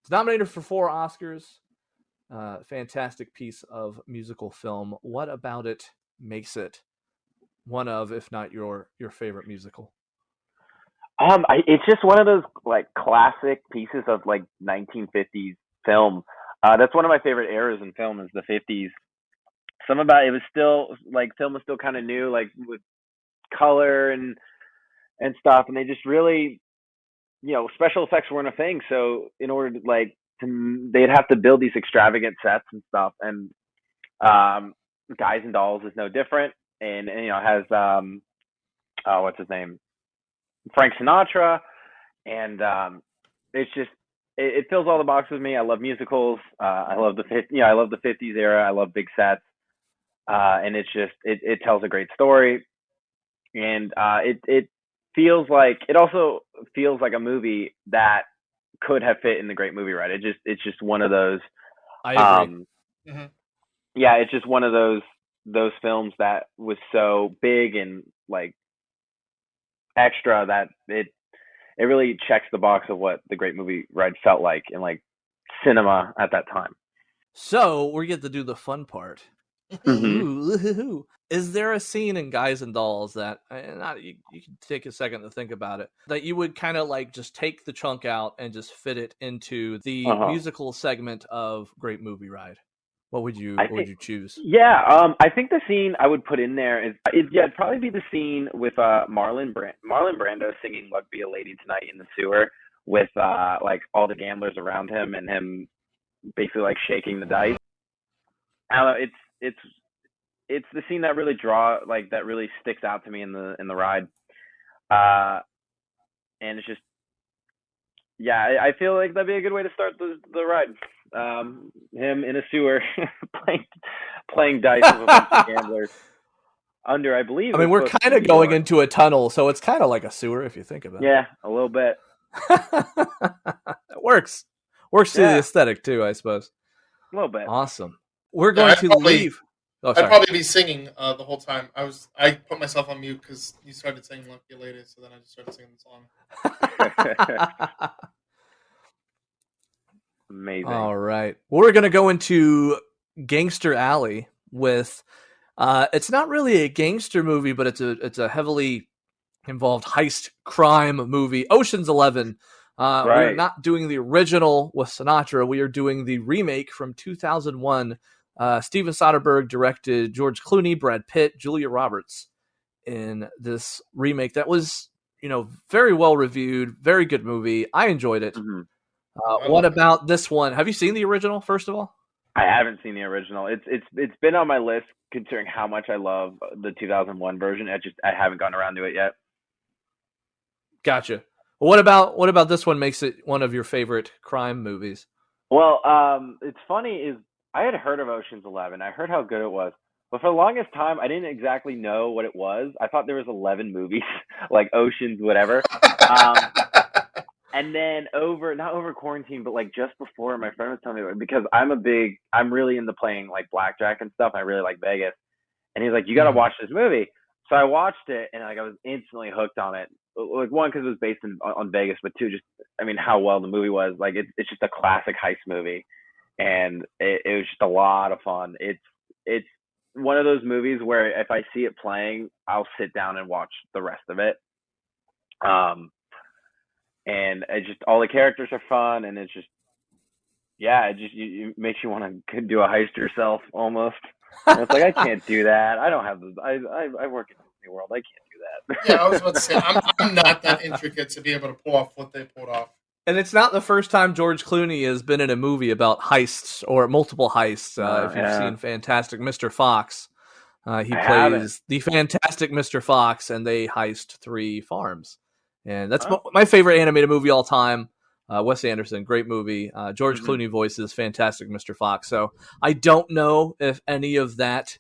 It's nominated for 4 Oscars. Fantastic piece of musical film. What about it makes it one of, if not your favorite musical? It's just one of those classic pieces of 1950s film. That's one of my favorite eras in film is the 50s. Some about it was still film was still kind of new, with color and stuff, and they just really, special effects weren't a thing. So in order to they'd have to build these extravagant sets and stuff. And Guys and Dolls is no different, and has what's his name, Frank Sinatra, and it's just it fills all the boxes with me. I love musicals. I love the I love the 50s era. I love big sets. And it's just it tells a great story, and it also feels like a movie that could have fit in the Great Movie Ride. It's just one of those. I agree. Yeah, it's just one of those films that was so big and like extra that it really checks the box of what the Great Movie Ride felt like in like cinema at that time. So we get to do the fun part. Mm-hmm. Ooh, is there a scene in Guys and Dolls that you can take a second to think about it, that you would kind of like just take the chunk out and just fit it into the musical segment of Great Movie Ride? What would you choose? Yeah, I think the scene I would put in there it'd probably be the scene with Marlon Brando singing "Luck Be a Lady Tonight" in the sewer with like all the gamblers around him and him basically like shaking the dice. I don't know, it's the scene that really that really sticks out to me in the ride. And it's just, yeah, I feel like that'd be a good way to start the ride. Him in a sewer playing dice with a bunch of gamblers under, I believe. I mean, we're kind of going into a tunnel, so it's kind of like a sewer if you think about it. Yeah, a little bit. It works to the aesthetic too, I suppose. A little bit. Awesome. We're going to leave. I'd probably be singing the whole time. I put myself on mute because you started saying "Lucky Lady," so then I just started singing the song. Amazing. All right. We're going to go into Gangster Alley with it's not really a gangster movie, but it's a heavily involved heist crime movie, Ocean's 11. Right. We're not doing the original with Sinatra. We are doing the remake from 2001. Steven Soderbergh directed, George Clooney, Brad Pitt, Julia Roberts in this remake that was, very well reviewed, very good movie. I enjoyed it. Mm-hmm. What about this one? Have you seen the original, first of all? I haven't seen the original. It's been on my list considering how much I love the 2001 version. I haven't gotten around to it yet. Gotcha. What about this one makes it one of your favorite crime movies? Well, it's funny is I had heard of Ocean's 11. I heard how good it was. But for the longest time, I didn't exactly know what it was. I thought there was 11 movies, like Ocean's, whatever. And then not over quarantine, but like just before, my friend was telling me about it because I'm really into playing like blackjack and stuff. I really like Vegas. And he's like, you got to watch this movie. So I watched it and like I was instantly hooked on it. Like one, because it was based on Vegas, but two, just, I mean, how well the movie was. Like it's just a classic heist movie. And it was just a lot of fun. It's one of those movies where if I see it playing, I'll sit down and watch the rest of it. And it just, all the characters are fun, and it's just, yeah, it makes you want to do a heist yourself almost. And it's like, I can't do that. I don't have I work in Disney World. I can't do that. Yeah, I was about to say, I'm not that intricate to be able to pull off what they pulled off. And it's not the first time George Clooney has been in a movie about heists or multiple heists. If you've seen Fantastic Mr. Fox, he plays the Fantastic Mr. Fox, and they heist 3 farms. And that's my favorite animated movie all time. Wes Anderson, great movie. George Clooney voices Fantastic Mr. Fox. So I don't know if any of that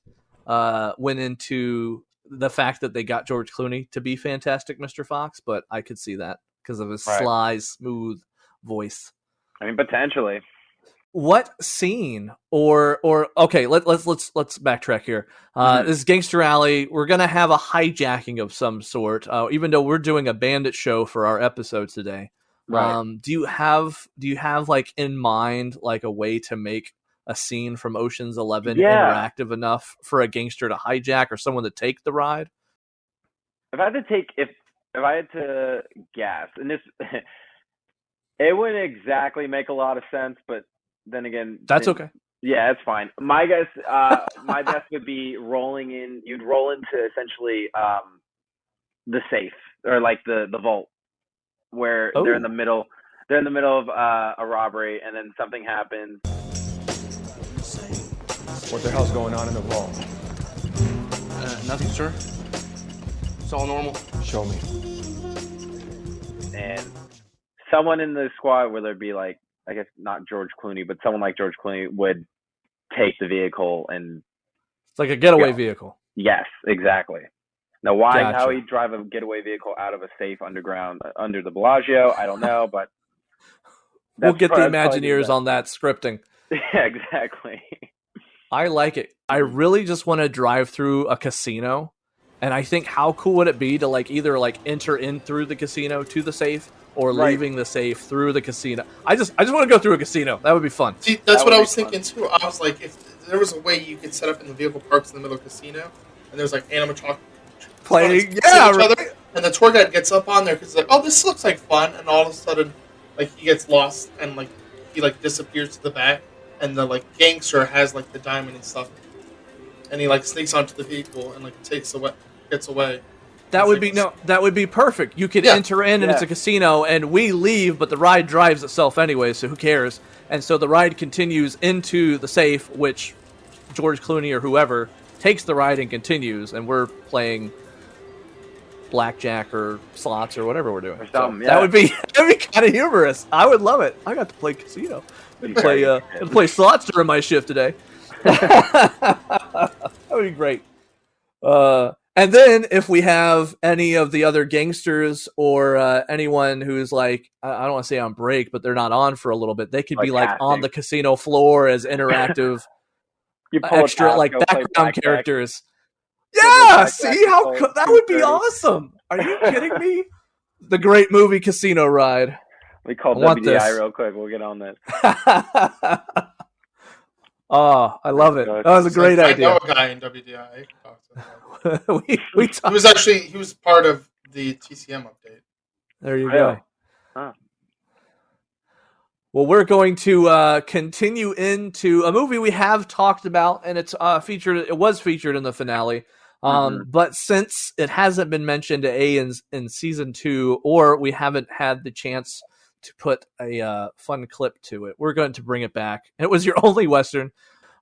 went into the fact that they got George Clooney to be Fantastic Mr. Fox, but I could see that because of his sly, smooth voice. I mean, potentially. What scene or okay, let's backtrack here. This is Gangster Alley. We're gonna have a hijacking of some sort, even though we're doing a bandit show for our episode today. Right. Do you have like in mind like a way to make a scene from Ocean's 11 interactive enough for a gangster to hijack or someone to take the ride? If I had to guess, and this it wouldn't exactly make a lot of sense, but then again, that's okay. Yeah, it's fine. My guess would be you'd roll into essentially the safe or like the vault where they're in the middle of a robbery, and then something happens. What the hell's going on in the vault? Nothing, sir. It's all normal. Show me. And someone in the squad, whether it be like I guess not George Clooney, but someone like George Clooney would take the vehicle and It's like a getaway vehicle. Yes, exactly. Now, why Gotcha. how he'd drive a getaway vehicle out of a safe underground under the Bellagio, I don't know, but we'll get the Imagineers on that scripting. Yeah, exactly. I like it. I really just want to drive through a casino, and I think how cool would it be to like either like enter in through the casino to the safe or leaving the safe through the casino. I just want to go through a casino. That would be fun. See, that's what I was thinking too. I was like, if there was a way you could set up in the vehicle parks in the middle of the casino, and there's like animatronic playing, each other, and the tour guide gets up on there because like, oh, this looks like fun, and all of a sudden, like he gets lost and like he like disappears to the back, and the like gangster has like the diamond and stuff, and he like sneaks onto the vehicle and like gets away. That would be perfect. You could enter in and it's a casino, and we leave, but the ride drives itself anyway, so who cares? And so the ride continues into the safe, which George Clooney or whoever takes the ride and continues, and we're playing blackjack or slots or whatever we're doing. That would be kind of humorous. I would love it. I got to play casino. Play slots during my shift today. That would be great. And then if we have any of the other gangsters or anyone who's like, I don't want to say on break, but they're not on for a little bit, they could be like on the casino floor as interactive extra like background characters. Yeah, see how that would be awesome. Are you kidding me? The great movie Casino Ride. We call WDI real quick. We'll get on this. Oh, I love it. That was a great idea. I know a guy in WDI. He was part of the TCM update. There you go. Huh. Well, we're going to continue into a movie we have talked about, and it's featured. It was featured in the finale, but since it hasn't been mentioned in season 2, or we haven't had the chance to put a fun clip to it, we're going to bring it back. It was your only Western,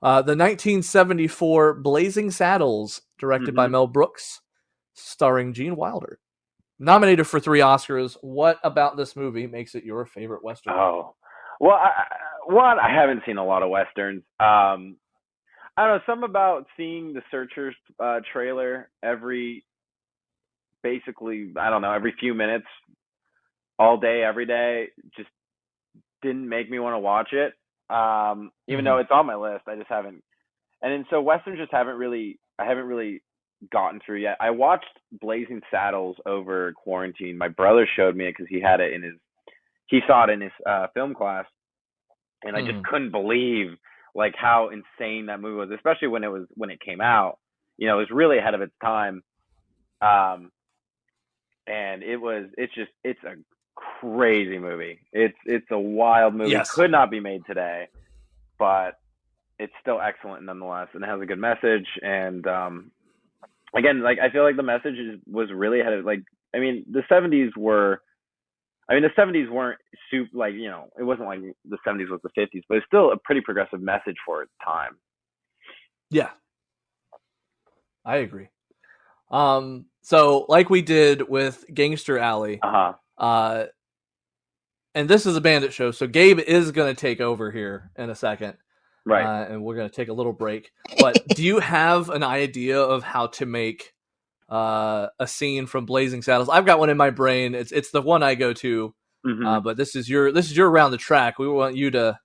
the 1974 Blazing Saddles, directed by Mel Brooks, starring Gene Wilder. Nominated for 3 Oscars. What about this movie makes it your favorite Western? Oh, well, I haven't seen a lot of Westerns. I don't know, something about seeing the Searchers trailer every few minutes, all day, every day, just didn't make me want to watch it. Even though it's on my list, I just haven't. And then, so Westerns I haven't really gotten through yet. I watched Blazing Saddles over quarantine. My brother showed me it because he saw it in his film class, and I just couldn't believe like how insane that movie was, especially when it came out. You know, it was really ahead of its time. And it's a crazy movie. It's a wild movie. Yes. Could not be made today, but it's still excellent nonetheless, and it has a good message. And again, like I feel like the message was really ahead of, like, I mean, the 70s weren't super, like, you know, it wasn't like the 70s was the 50s, but it's still a pretty progressive message for its time. Yeah, I agree. So like we did with Gangster Alley, and this is a Bandit show, so Gabe is going to take over here in a second. Right. And we're going to take a little break. But do you have an idea of how to make a scene from Blazing Saddles? I've got one in my brain. It's the one I go to. But this is your around the track. We want you to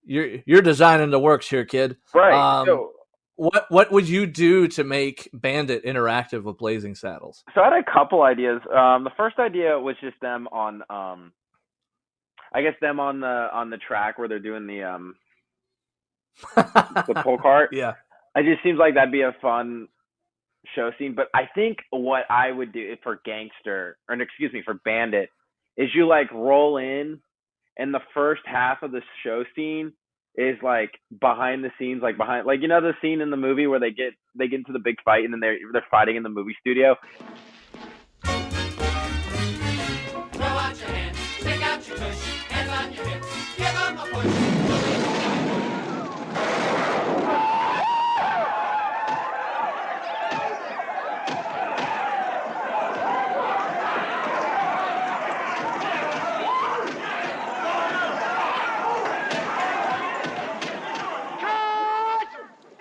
you're designing the works here, kid. Right. So what would you do to make Bandit interactive with Blazing Saddles? So I had a couple ideas. The first idea was just them on the track where they're doing the pull cart. Yeah. It just seems like that'd be a fun show scene. But I think what I would do for Bandit is you like roll in, and the first half of the show scene is like behind the scenes, like behind, like, you know, the scene in the movie where they get into the big fight and then they're fighting in the movie studio. Throw out your hands, stick out your tush, hands on your hips, give them a push.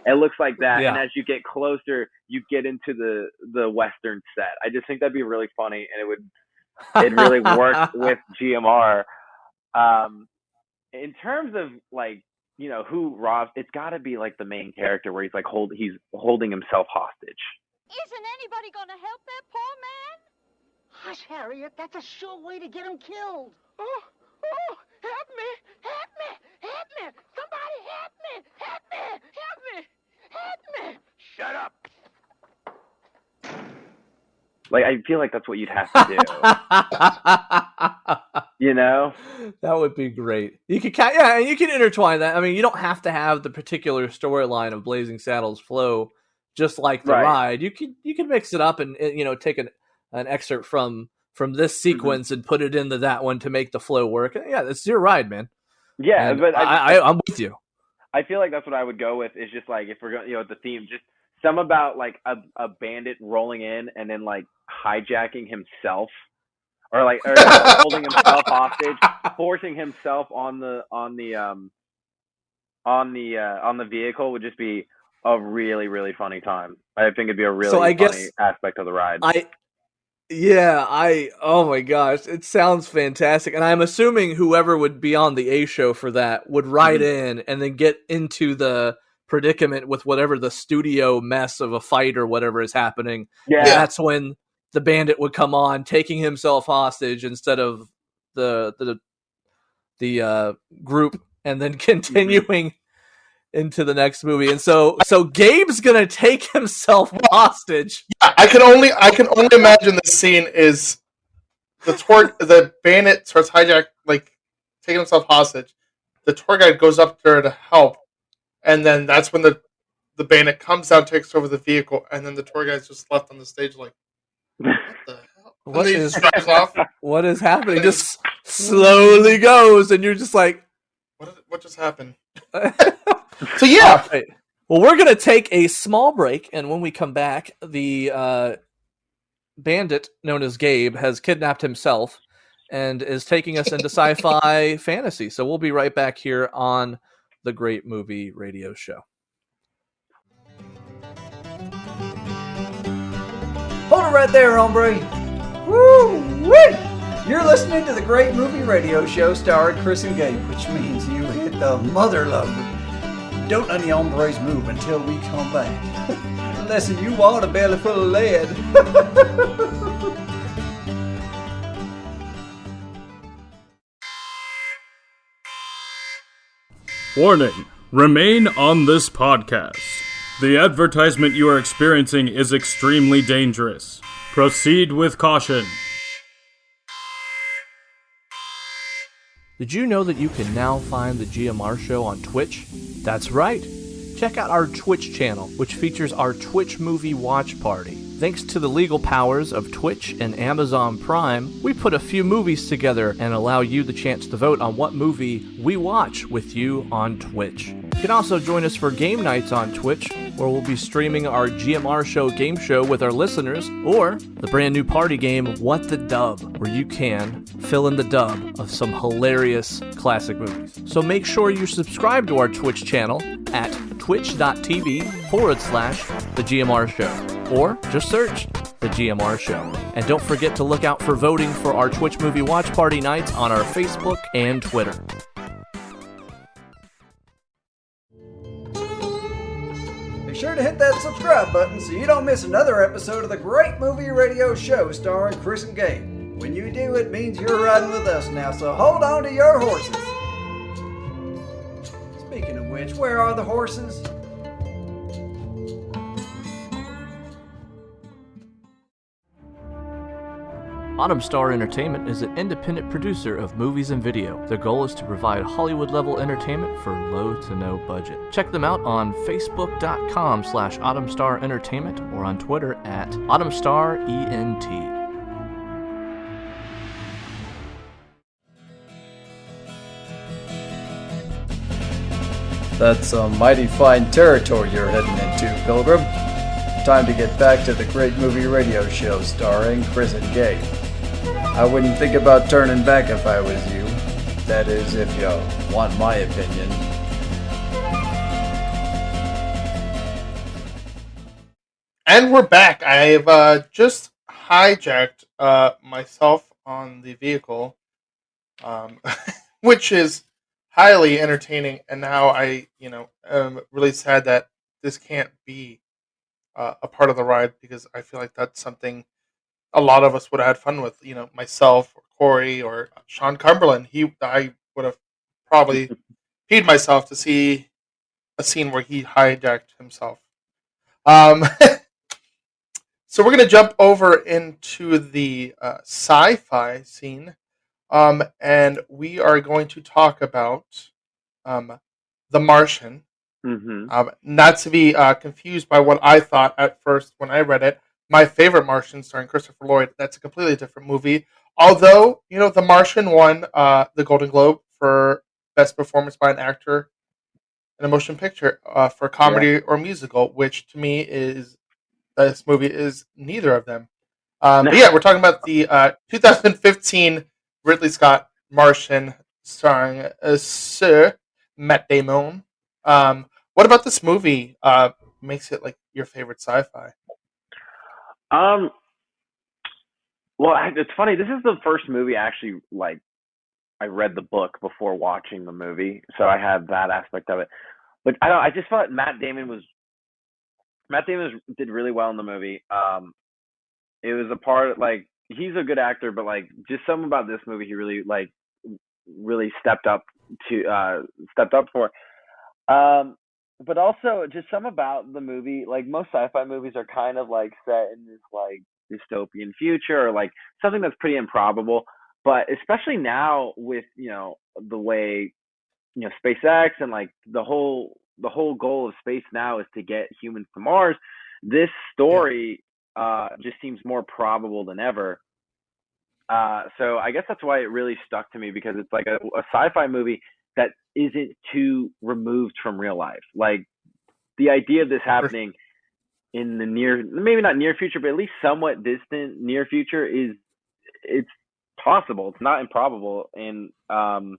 It looks like that, Yeah. and as you get closer, you get into the Western set. I just think that'd be really funny, and it really work with GMR. In terms of like, you know, who robs, it's got to be like the main character where he's like he's holding himself hostage. Isn't anybody gonna help that poor man? Hush, Harriet. That's a sure way to get him killed. Oh, help me, help me, help me. Somebody help me, help me, help me, help me. Shut up. Like, I feel like that's what you'd have to do. You know? That would be great. You could, and you can intertwine that. I mean, you don't have to have the particular storyline of Blazing Saddles flow just like the ride. You can mix it up and, you know, take an excerpt from this sequence and put it into that one to make the flow work. Yeah, it's your ride, man. Yeah, and but I'm with you. I feel like that's what I would go with. Is just like, if we're going, you know, the theme, just some about like a bandit rolling in and then like hijacking himself, or holding himself hostage, forcing himself on the vehicle would just be a really, really funny time. I think it'd be a really funny aspect of the ride. Oh my gosh, it sounds fantastic. And I'm assuming whoever would be on the A show for that would ride in and then get into the predicament with whatever the studio mess of a fight or whatever is happening. Yeah. That's when the bandit would come on, taking himself hostage instead of the group, and then continuing into the next movie. And so Gabe's gonna take himself hostage. Yeah, I can only imagine the scene is the bandit starts taking himself hostage. The tour guide goes up there to help, and then that's when the bandit comes down, takes over the vehicle, and then the tour guide's just left on the stage like, what the hell? What is happening? Just slowly goes, and you're just like, what just happened? So yeah. Right. Well, we're gonna take a small break, and when we come back, the bandit known as Gabe has kidnapped himself and is taking us into sci-fi fantasy. So we'll be right back here on the Great Movie Radio Show. Hold it right there, hombre. Woo-wee! You're listening to the Great Movie Radio Show starring Chris and Gabe, which means you hit the mother lode. Don't let the hombres move until we come back. Listen, you want a belly full of lead. Warning. Remain on this podcast. The advertisement you are experiencing is extremely dangerous. Proceed with caution. Did you know that you can now find the GMR Show on Twitch? That's right. Check out our Twitch channel, which features our Twitch movie watch party. Thanks to the legal powers of Twitch and Amazon Prime, we put a few movies together and allow you the chance to vote on what movie we watch with you on Twitch. You can also join us for game nights on Twitch, where we'll be streaming our GMR Show game show with our listeners, or the brand new party game, What the Dub, where you can fill in the dub of some hilarious classic movies. So make sure you subscribe to our Twitch channel at twitch.tv/The GMR Show, or just search The GMR Show. And don't forget to look out for voting for our Twitch movie watch party nights on our Facebook and Twitter. Be sure to hit that subscribe button so you don't miss another episode of the Great Movie Radio Show starring Chris and Gabe. When you do, it means you're riding with us now, so hold on to your horses. Speaking of which, where are the horses? Autumn Star Entertainment is an independent producer of movies and video. Their goal is to provide Hollywood-level entertainment for low to no budget. Check them out on Facebook.com/Autumn Star Entertainment or on Twitter at Autumn Star ENT. That's some mighty fine territory you're heading into, Pilgrim. Time to get back to the Great Movie Radio Show starring Chris and Gabe. I wouldn't think about turning back if I was you. That is, if you want my opinion. And we're back. I've just hijacked myself on the vehicle, which is highly entertaining. And now am really sad that this can't be a part of the ride because I feel like that's something a lot of us would have had fun with. Myself or Corey or Sean Cumberland. I would have probably peed myself to see a scene where he hijacked himself. Um, So we're going to jump over into the sci-fi scene, and we are going to talk about The Martian. Mm-hmm. Not to be confused by what I thought at first when I read it. My favorite Martian, starring Christopher Lloyd, that's a completely different movie. Although, The Martian won the Golden Globe for Best Performance by an Actor in a Motion Picture for comedy or musical, which to me is this movie is neither of them. But yeah, we're talking about the 2015 Ridley Scott Martian, starring Sir Matt Damon. What about this movie makes it like your favorite sci-fi? Well, it's funny. This is the first movie actually like I read the book before watching the movie, so I had that aspect of it. But I just thought Matt Damon did really well in the movie. It was a part like he's a good actor, but like just something about this movie he really stepped up for. But also just some about the movie, like most sci-fi movies are kind of like set in this like dystopian future or like something that's pretty improbable. But especially now with the way SpaceX and like the whole goal of space now is to get humans to Mars. This story just seems more probable than ever. So I guess that's why it really stuck to me, because it's like a sci-fi movie that isn't too removed from real life. Like the idea of this happening in the maybe not near future, but at least somewhat distant near future it's possible. It's not improbable. And so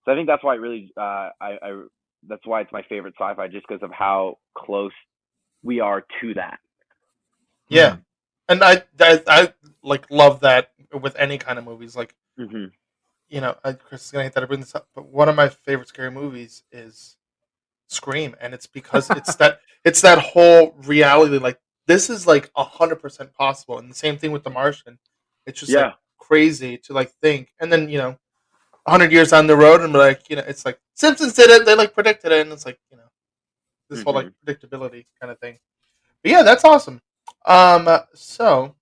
I think that's why it really that's why it's my favorite sci-fi, just because of how close we are to that. Yeah, and I like love that with any kind of movies. Like, Chris is gonna hate that I bring this up, but one of my favorite scary movies is Scream, and it's because it's that whole reality. Like, this is like 100% possible, and the same thing with The Martian. It's just like crazy to like think, and then 100 years down the road, and like it's like Simpsons did it. They like predicted it, and it's like this whole like predictability kind of thing. But yeah, that's awesome. So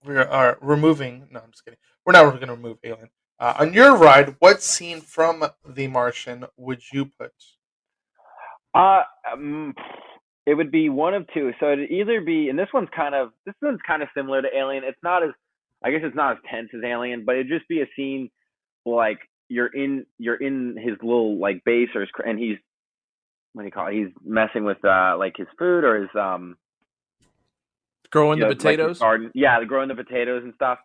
we are removing. No, I'm just kidding. We're not going to remove Alien. On your ride, what scene from The Martian would you put? It would be one of two. So it'd either be, and this one's kind of similar to Alien. It's not as, I guess it's not as tense as Alien, but it'd just be a scene like you're in his little like base and he's, what do you call it? He's messing with like his food or his growing the potatoes. Like garden. Yeah, growing the potatoes and stuff.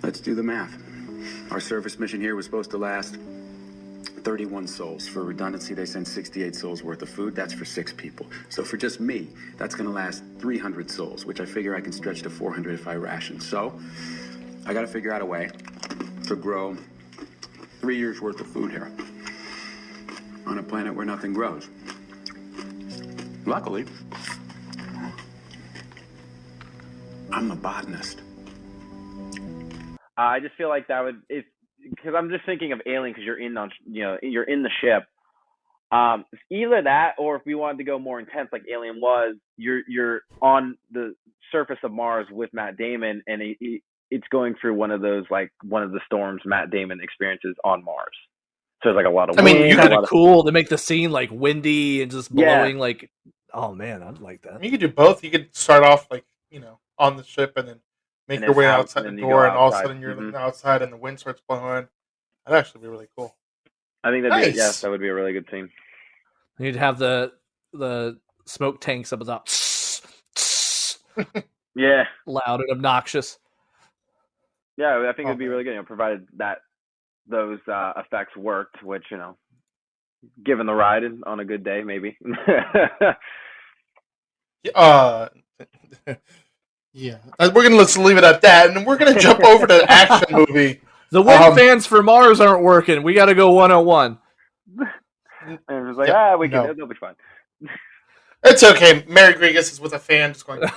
Let's do the math. Our service mission here was supposed to last 31 souls. For redundancy, they sent 68 souls worth of food. That's for 6 people. So for just me, that's going to last 300 souls, which I figure I can stretch to 400 if I ration. So I got to figure out a way to grow 3 years worth of food here on a planet where nothing grows. Luckily, I'm a botanist. I just feel like that would, because I'm just thinking of Alien, because you're in the ship. Either that, or if we wanted to go more intense, like Alien was, you're on the surface of Mars with Matt Damon, and it's going through one of the storms Matt Damon experiences on Mars. So there's like a lot of wind. I mean, kind of cool to make the scene like windy and just blowing. Like, oh man, I'd like that. You could do both. You could start off like on the ship and then make your way outside the door, and all of a sudden you're outside and the wind starts blowing. That'd actually be really cool. I think that would be a really good scene. You'd have the smoke tanks up the top. Yeah. Loud and obnoxious. Yeah, I think it'd be really good, provided that those effects worked, which, given the ride on a good day, maybe. Uh, yeah, we're gonna let's leave it at that, and we're gonna jump over to the action movie. The wind fans for Mars aren't working. We got to go 101. And it was like, we can. It'll be fun. It's okay. Mary Grigas is with a fan, just going.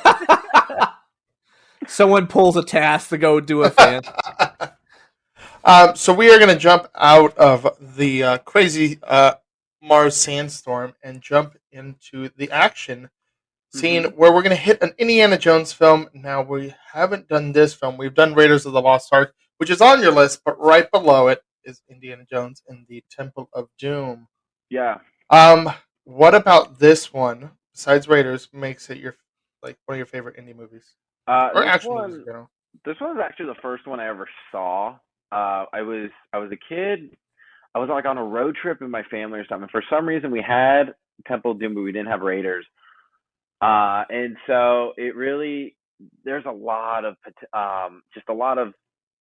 Someone pulls a task to go do a fan. So we are going to jump out of the crazy Mars sandstorm and jump into the action scene where we're going to hit an Indiana Jones film. Now, we haven't done this film. We've done Raiders of the Lost Ark, which is on your list, but right below it is Indiana Jones and the Temple of Doom. Yeah. What about this one, besides Raiders, makes it your one of your favorite indie movies? Or action movies in general? This one was actually the first one I ever saw. I was a kid. I was on a road trip with my family or something. For some reason, we had Temple of Doom, but we didn't have Raiders. And so it really, there's a lot of,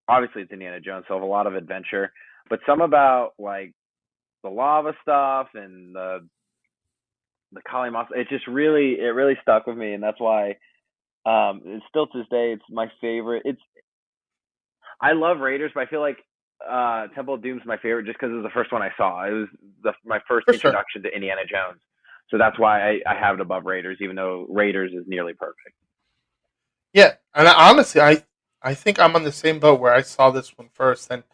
obviously it's Indiana Jones, so a lot of adventure, but some about like the lava stuff and the Kali Mas. It really stuck with me, and that's why it's still to this day it's my favorite. I love Raiders, but I feel like Temple of Doom is my favorite just because it was the first one I saw. It was my first introduction to Indiana Jones, so that's why I have it above Raiders, even though Raiders is nearly perfect. Yeah, and honestly, I think I'm on the same boat where I saw this one first, and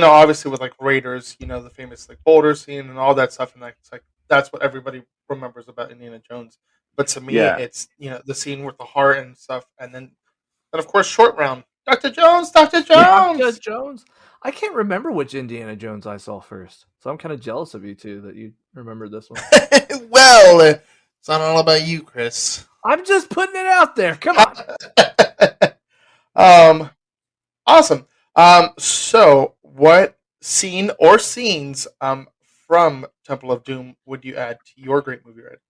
obviously with like Raiders, the famous like boulder scene and all that stuff, and it's like that's what everybody remembers about Indiana Jones. But to me, it's the scene with the heart and stuff, and then of course Short Round, Dr. Jones. Dr. Jones. I can't remember which Indiana Jones I saw first, so I'm kind of jealous of you two that you remember this one. Well, it's not all about you, Chris. I'm just putting it out there. Come on. Awesome. So what scene or scenes from Temple of Doom would you add to your great movie ride?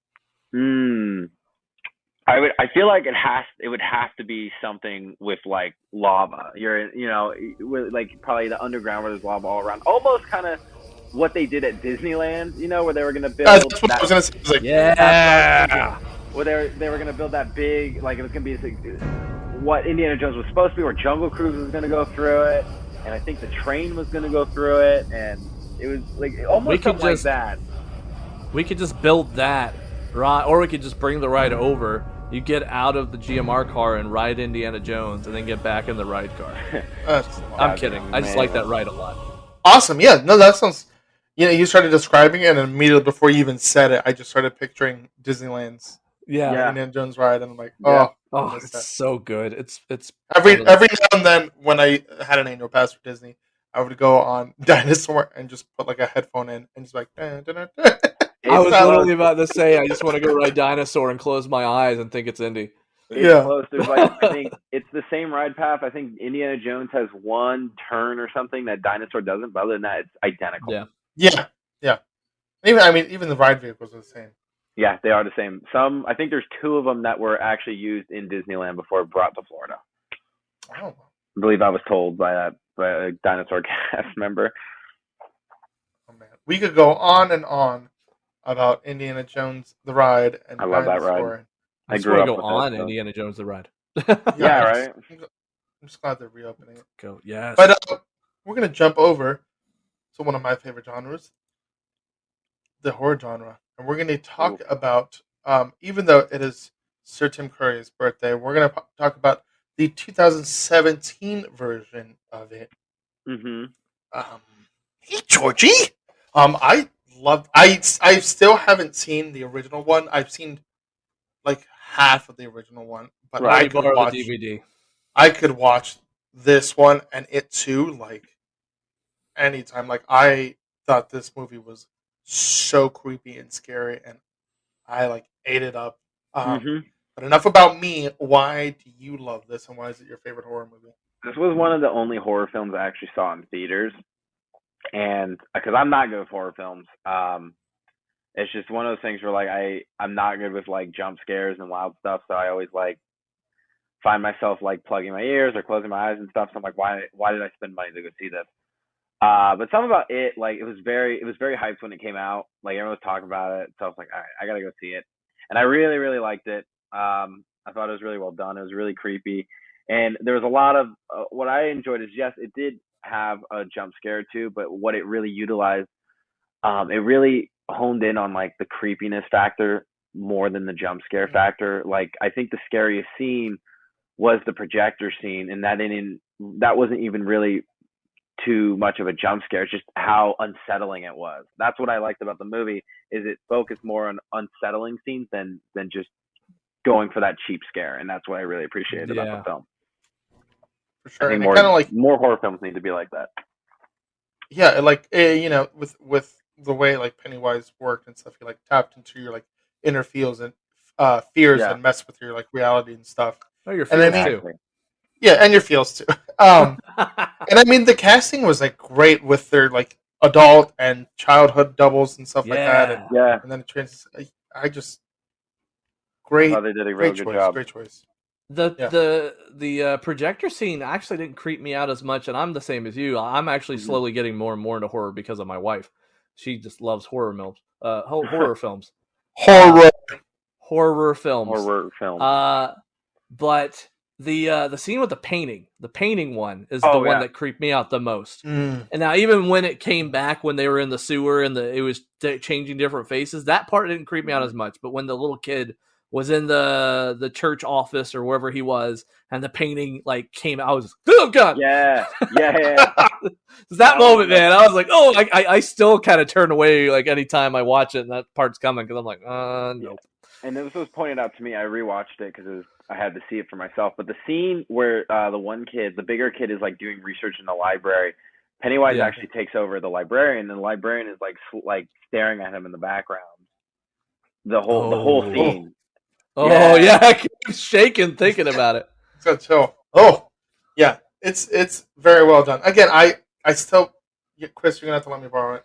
I feel like it would have to be something with like lava. With like probably the underground where there's lava all around. Almost kind of what they did at Disneyland, where they were going to build. That's what I was going to say. Where they were going to build that big, like it was going to be what Indiana Jones was supposed to be, where Jungle Cruise was going to go through it, and I think the train was going to go through it, and it was like almost something like that. We could just build that, right? Or we could just bring the ride over. You get out of the GMR car and ride Indiana Jones, and then get back in the ride car. I'm kidding. I just like that ride a lot. Awesome. Yeah. No, that sounds. You started describing it, and immediately before you even said it, I just started picturing Disneyland's Indiana Jones ride, and I'm like, it's so good. It's every now and then when I had an annual pass for Disney, I would go on Dinosaur and just put like a headphone in and just like. I was literally about to say, I just want to go ride Dinosaur and close my eyes and think it's Indy. It's close. There's I think it's the same ride path. I think Indiana Jones has one turn or something that Dinosaur doesn't, but other than that, it's identical. Yeah. Even the ride vehicles are the same. Yeah, they are the same. I think there's two of them that were actually used in Disneyland before brought to Florida. Oh. I believe I was told by a Dinosaur cast member. Oh man, we could go on and on about Indiana Jones the ride and I love that ride. I grew up with on Indiana Jones the ride. Yeah, right. I'm just glad they're reopening it. Go, yes. But we're gonna jump over to one of my favorite genres, the horror genre, and we're gonna talk about. Even though it is Sir Tim Curry's birthday, we're gonna talk about the 2017 version of it. Hey, Georgie. I still haven't seen the original one. I've seen like half of the original one, but I could watch the DVD. I could watch this one and it too, like anytime. Like I thought this movie was so creepy and scary, and I like ate it up. But enough about me. Why do you love this, and why is it your favorite horror movie? This was one of the only horror films I actually saw in theaters. And because I'm not good with horror films, it's just one of those things where like I'm not good with like jump scares and wild stuff, so I always like find myself like plugging my ears or closing my eyes and stuff. So I'm like, why did I spend money to go see this? But something about it, like it was very hyped when it came out. Like everyone was talking about it, so I was like, all right, I gotta go see it. And I really, really liked it. I thought it was really well done. It was really creepy, and there was a lot of what I enjoyed is yes, it did have a jump scare too, but what it really utilized, it really honed in on like the creepiness factor more than the jump scare factor. Like I think the scariest scene was the projector scene, and that wasn't even really too much of a jump scare. It's just how unsettling it was. That's what I liked about the movie, is it focused more on unsettling scenes than just going for that cheap scare, and that's what I really appreciated about the film. For sure. I think kind of like more horror films need to be like that. Yeah, like you know, with the way like Pennywise worked and stuff, he like tapped into your like inner feels and fears and messed with your like reality and stuff. Oh, your feels too. Yeah, and your feels too. And I mean, the casting was like great with their like adult and childhood doubles and stuff like that. And, and then it I just great. They did a really good job. Great choice. The projector scene actually didn't creep me out as much, and I'm the same as you. I'm actually slowly getting more and more into horror because of my wife. She just loves horror films. Horror films. Horror films. But the scene with the painting one is the one that creeped me out the most. And now even when it came back when they were in the sewer and it was changing different faces, that part didn't creep me out as much. But when the little kid was in the church office or wherever he was, and the painting like came out, I was like, oh god, yeah. That moment, man, I was like, oh, I still kind of turn away like anytime I watch it and that part's coming because I'm like, nope. And this was pointed out to me. I rewatched it because I had to see it for myself. But the scene where the one kid, the bigger kid, is like doing research in the library, Pennywise actually takes over the librarian, and the librarian is like staring at him in the background. The whole scene. I keep shaking thinking about it. So chill. Yeah, it's very well done. Again, I still, Chris, you're gonna have to let me borrow it.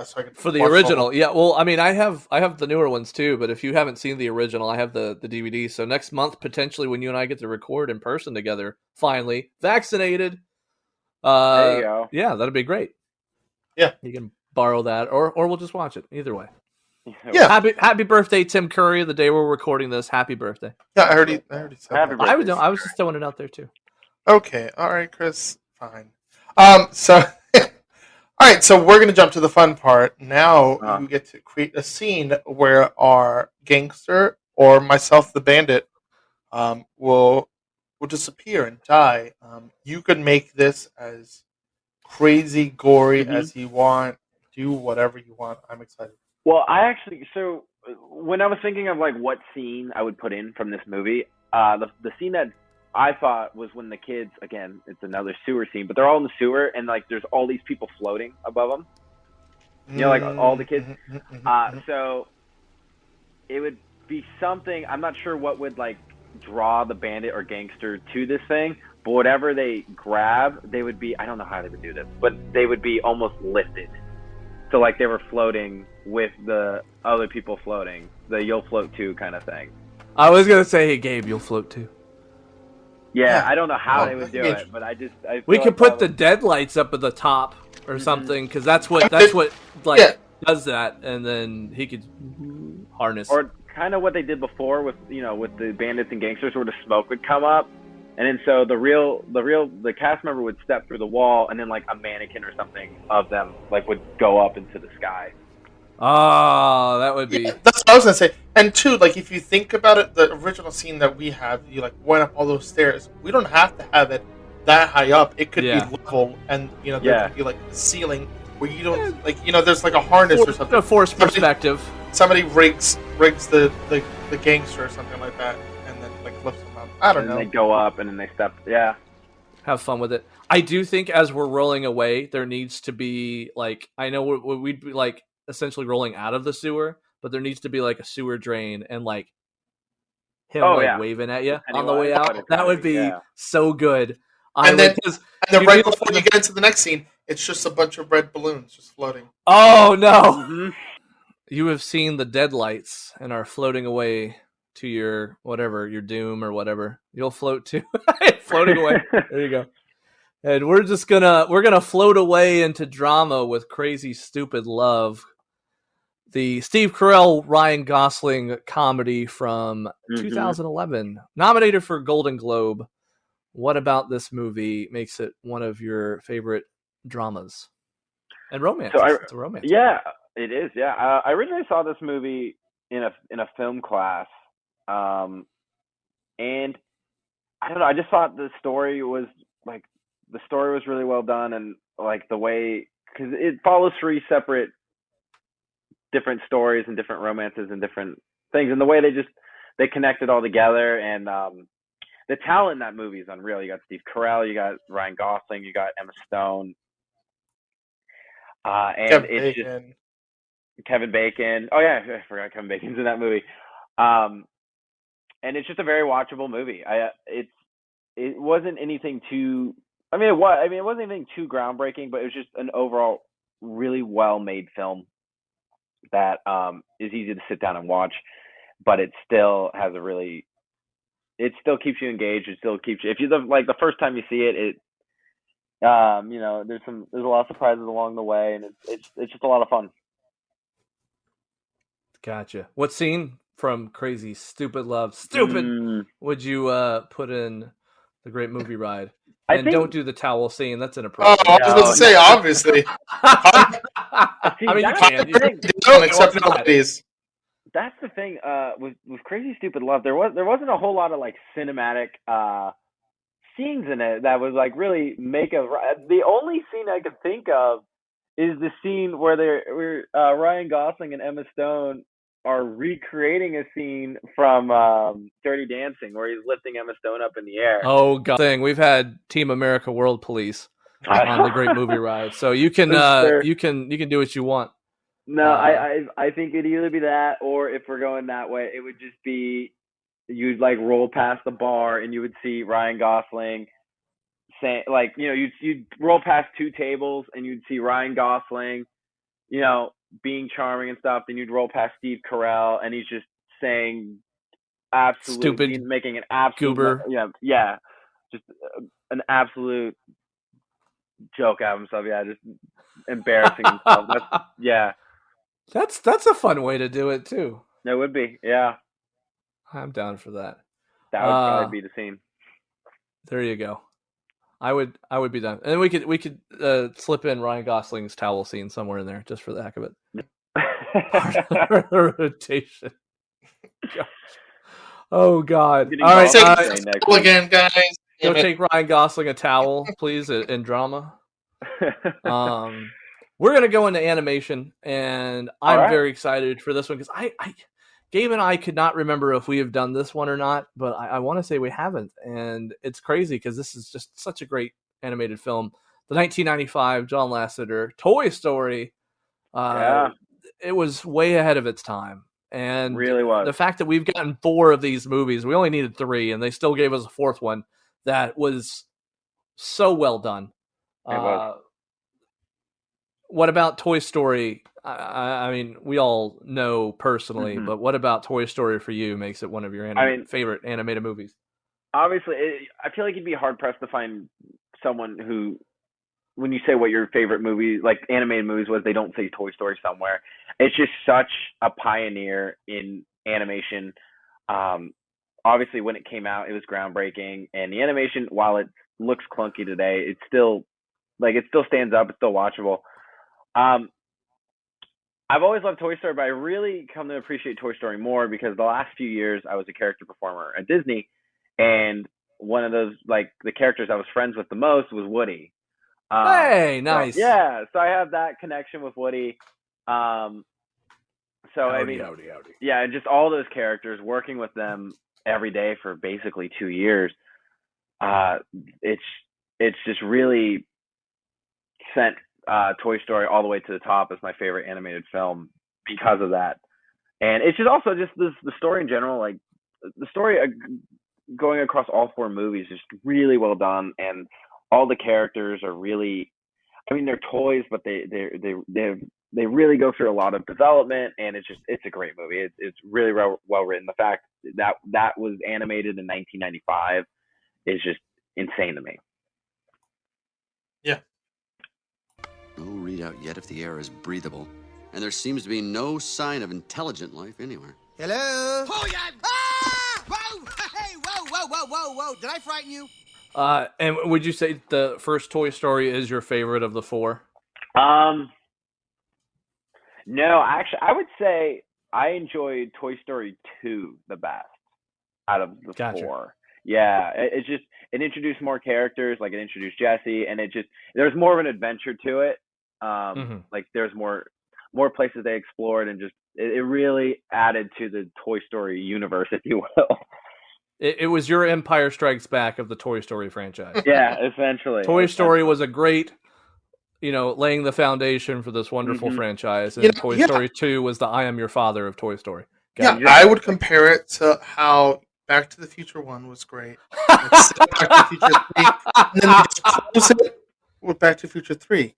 So I can for the original. Yeah, well, I mean, I have the newer ones too, but if you haven't seen the original, I have the DVD. So next month, potentially, when you and I get to record in person together, finally vaccinated. There you go. Yeah, that'd be great. Yeah, you can borrow that, or we'll just watch it. Either way. Yeah. Happy birthday, Tim Curry. The day we're recording this, happy birthday. Yeah, I already said happy that. I was just throwing it out there too. Okay, all right, Chris, fine. So. All right, so we're going to jump to the fun part. Now we get to create a scene where our gangster or myself, the bandit, will disappear and die. You can make this as crazy, gory as you want. Do whatever you want. I'm excited. Well, so when I was thinking of like what scene I would put in from this movie, the scene that I thought was when the kids, again, it's another sewer scene, but they're all in the sewer and like there's all these people floating above them. You know, like all the kids. So it would be something, I'm not sure what would like draw the bandit or gangster to this thing, but whatever they grab, they would be, I don't know how they would do this, but they would be almost lifted. So like they were floating with the other people floating, the you'll float too kind of thing. I was going to say, hey, Gabe, you'll float too. Yeah, I don't know how they would do it, but we could put the deadlights up at the top or something, because that's what does that, and then he could harness. Or kind of what they did before with the bandits and gangsters, where the smoke would come up, and then so the cast member would step through the wall, and then like a mannequin or something of them like would go up into the sky. Oh, that would be. Yeah, that's what I was gonna say. And two, like if you think about it, the original scene that we have, you like went up all those stairs. We don't have to have it that high up. It could be level, and there could be like a ceiling where you don't there's like a harness or something. A forced perspective. Somebody rigs the gangster or something like that, and then like lifts them up. I don't know. They go up and then they step. Yeah. Have fun with it. I do think as we're rolling away, there needs to be like, I know we'd be like essentially rolling out of the sewer, but there needs to be like a sewer drain and like him waving at you on the way out. That would be so good. And then right before you get into the next scene, it's just a bunch of red balloons just floating. Oh no! Mm-hmm. You have seen the deadlights and are floating away to your your doom or whatever. You'll float to floating away. There you go. And we're gonna float away into drama with crazy stupid love. the Steve Carell, Ryan Gosling comedy from 2011, nominated for Golden Globe. What about this movie makes it one of your favorite dramas and romance? It's a romance. Yeah, it is. Yeah, I originally saw this movie in a film class, and I don't know. I just thought the story was really well done, and like the way, because it follows 3 separate different stories and different romances and different things, and the way they connect it all together, and the talent in that movie is unreal. You got Steve Carell, you got Ryan Gosling, you got Emma Stone, and it's just Kevin Bacon. Oh yeah, I forgot Kevin Bacon's in that movie. And it's just a very watchable movie. It wasn't anything too. It wasn't anything too groundbreaking, but it was just an overall really well made film that is easy to sit down and watch, but it still has it still keeps you engaged. It still keeps you, if you the first time you see it, there's a lot of surprises along the way, and it's just a lot of fun. Gotcha. What scene from Crazy Stupid Love would you put in The Great Movie Ride? And don't do the towel scene. That's inappropriate. Oh, I was going to say, obviously. That's the thing with Crazy Stupid Love. There wasn't a whole lot of like cinematic scenes in it that was like really the only scene I could think of is the scene where Ryan Gosling and Emma Stone are recreating a scene from Dirty Dancing where he's lifting Emma Stone up in the air. Oh god, we've had Team America World Police on The Great Movie Ride, so you can you can do what you want. No, I think it'd either be that, or if we're going that way, it would just be you'd like roll past the bar and you would see Ryan Gosling saying, like, you'd roll past 2 tables and you'd see Ryan Gosling, being charming and stuff. Then you'd roll past Steve Carell and he's just saying stupid, making an absolute goober. Just an absolute joke out of himself. Yeah, just embarrassing himself. That's a fun way to do it too. It would be. Yeah, I'm down for that. That would probably be the scene. There you go. I would be done, and we could slip in Ryan Gosling's towel scene somewhere in there just for the heck of it. Rotation. Gosh. Oh God! All right, again, guys. Go take Ryan Gosling a towel, please, in drama. We're gonna go into animation, and I'm very excited for this one because Gabe and I could not remember if we have done this one or not, but I want to say we haven't, and it's crazy because this is just such a great animated film. The 1995 John Lasseter Toy Story. It was way ahead of its time, and really was. The fact that we've gotten 4 of these movies, we only needed 3, and they still gave us a 4th one that was so well done. It was. What about Toy Story? I mean, we all know personally, but what about Toy Story for you makes it one of your favorite animated movies? Obviously, I feel like you'd be hard-pressed to find someone who, when you say what your favorite movie, like animated movies was, they don't say Toy Story somewhere. It's just such a pioneer in animation. Obviously, when it came out, it was groundbreaking, and the animation, while it looks clunky today, it still stands up. It's still watchable. I've always loved Toy Story, but I really come to appreciate Toy Story more because the last few years I was a character performer at Disney, and one of those, like, the characters I was friends with the most was Woody. Hey, nice. So I have that connection with Woody. Howdy. Yeah, and just all those characters, working with them every day for basically 2 years, it's just really sent Toy Story all the way to the top as my favorite animated film because of that. And it's just also just the story in general, like the story going across all 4 movies is really well done, and all the characters are really, they're toys, but they really go through a lot of development, and it's a great movie. It's really well written. The fact that was animated in 1995 is just insane to me. No readout yet if the air is breathable. And there seems to be no sign of intelligent life anywhere. Hello? Oh, yeah! Ah! Whoa! Hey, whoa! Did I frighten you? And would you say the first Toy Story is your favorite of the 4? No, actually, I would say I enjoyed Toy Story 2 the best out of the 4. Yeah, it introduced more characters, like it introduced Jesse, and there's more of an adventure to it. Like there's more places they explored, and just it really added to the Toy Story universe, if you will. It was your Empire Strikes Back of the Toy Story franchise. Yeah, essentially. Toy Story was a great, laying the foundation for this wonderful franchise, and Toy Story 2 was the I Am Your Father of Toy Story. Yeah, I would compare it to how Back to the Future 1 was great. Back to the Future 3, and then they just close it with Back to the Future 3.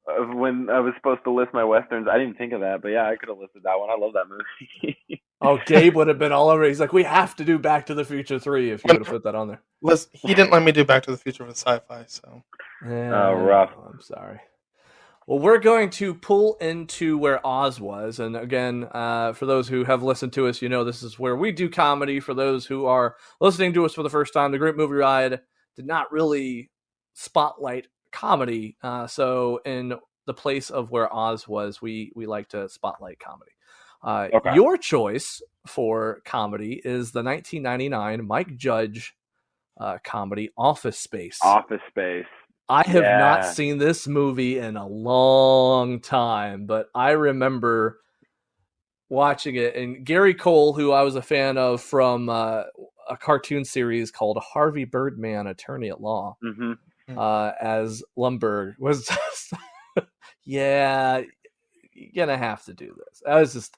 When I was supposed to list my westerns, I didn't think of that, but yeah, I could have listed that one. I love that movie. Oh, Gabe would have been all over it. He's like, we have to do Back to the Future 3 if you would have put that on there. Listen, he didn't let me do Back to the Future with sci-fi, so. Rough. I'm sorry. Well, we're going to pull into where Oz was. And again, for those who have listened to us, this is where we do comedy. For those who are listening to us for the first time, the Great Movie Ride did not really spotlight comedy. So in the place of where Oz was, we like to spotlight comedy. Okay. Your choice for comedy is the 1999 Mike Judge comedy Office Space. Office Space. I have not seen this movie in a long time, but I remember watching it. And Gary Cole, who I was a fan of from a cartoon series called Harvey Birdman, Attorney at Law, as Lumbergh, was just, you're going to have to do this.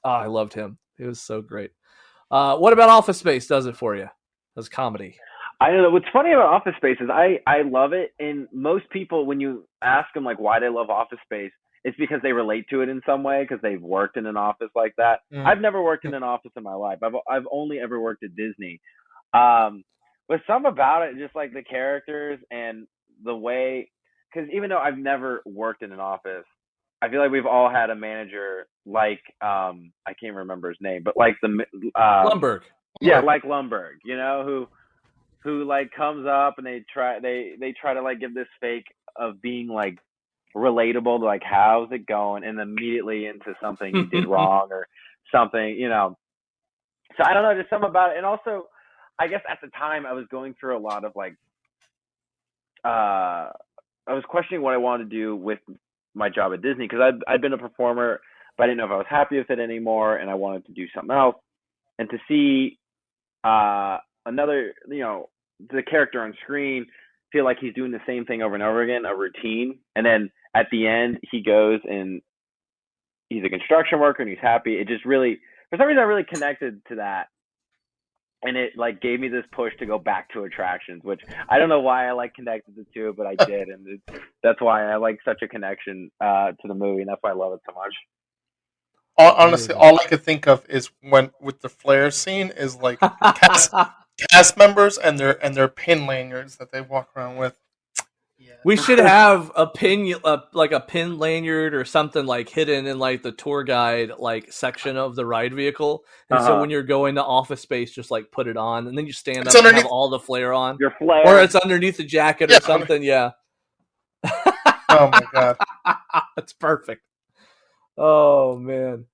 I loved him. It was so great. What about Office Space does it for you as comedy? I know what's funny about Office Space is I love it, and most people, when you ask them like why they love Office Space, it's because they relate to it in some way because they've worked in an office like that. I've never worked in an office in my life. I've only ever worked at Disney. But something about it, just like the characters and the way, because even though I've never worked in an office, I feel like we've all had a manager like I can't remember his name, but like the Lumbergh. Yeah, like Lumbergh, who like comes up and they try to like give this fake of being like relatable to like how's it going, and immediately into something you did wrong or something, So I don't know, just something about it. And also, I guess at the time I was going through a lot of like I was questioning what I wanted to do with my job at Disney, because I'd been a performer, but I didn't know if I was happy with it anymore, and I wanted to do something else. And to see another, the character on screen feel like he's doing the same thing over and over again, a routine, and then at the end he goes and he's a construction worker and he's happy. It just really, for some reason, I really connected to that, and it like gave me this push to go back to attractions, which I don't know why I like connected the two, but I did, and that's why I like such a connection to the movie, and that's why I love it so much. Honestly, all I could think of is when with the flare scene is like cast members and their pin lanyards that they walk around with. Yeah. We should have a pin, like a pin lanyard or something like hidden in like the tour guide like section of the ride vehicle, and so when you're going to Office Space, just like put it on, and then you stand up and have all the flare on, your flare, or it's underneath the jacket or something. Yeah. Oh my god, that's perfect. Oh man.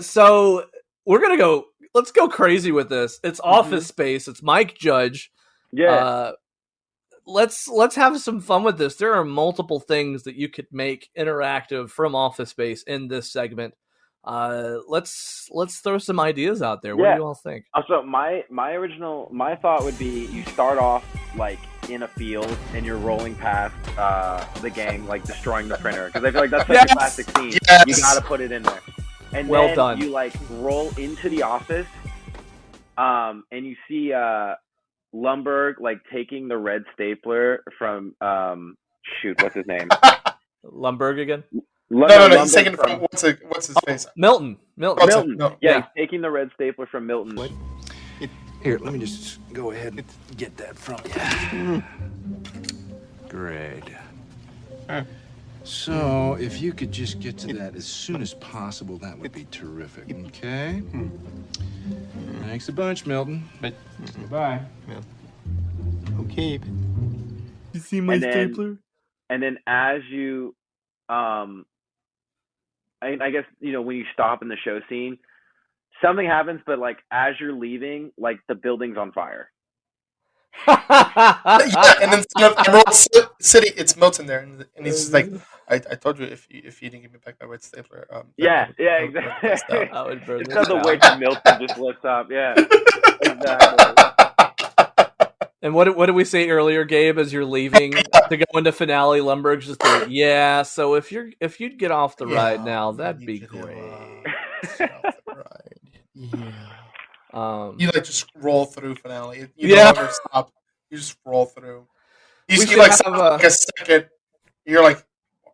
So we're gonna go. Let's go crazy with this. It's Office Space. It's Mike Judge. Yeah. Let's have some fun with this. There are multiple things that you could make interactive from Office Space in this segment. Let's throw some ideas out there. What do you all think? So my thought would be you start off like in a field and you're rolling past the gang, like destroying the printer, because I feel like that's such a classic scene. Yes. You got to put it in there. And well then done. You like roll into the office, and you see Lumbergh like taking the red stapler from what's his name? Lumbergh again? No, he's taking it from what's his face? Milton. No. Yeah, he's taking the red stapler from Milton. What? Here, let me just go ahead and get that from you. Great. So, if you could just get to that as soon as possible, that would be terrific, okay? Thanks a bunch, Milton. Bye. Okay. You see my stapler? And then as you, I guess, when you stop in the show scene, something happens, but like as you're leaving, like the building's on fire. Yeah, and instead of Emerald City, it's Milton there, and he's just like, "I told you if you didn't give me back my red stapler." Exactly. I would burn It's this not the down. way that Milton just lifts up. Yeah, exactly. And what did we say earlier, Gabe? As you're leaving to go into finale, Lumberg's just like, yeah. So if you'd get off the ride now, that'd be great. Yeah. You like just roll through finale. You Yeah. don't ever stop. You just roll through. You We see should like, have stop for like a second. You're like,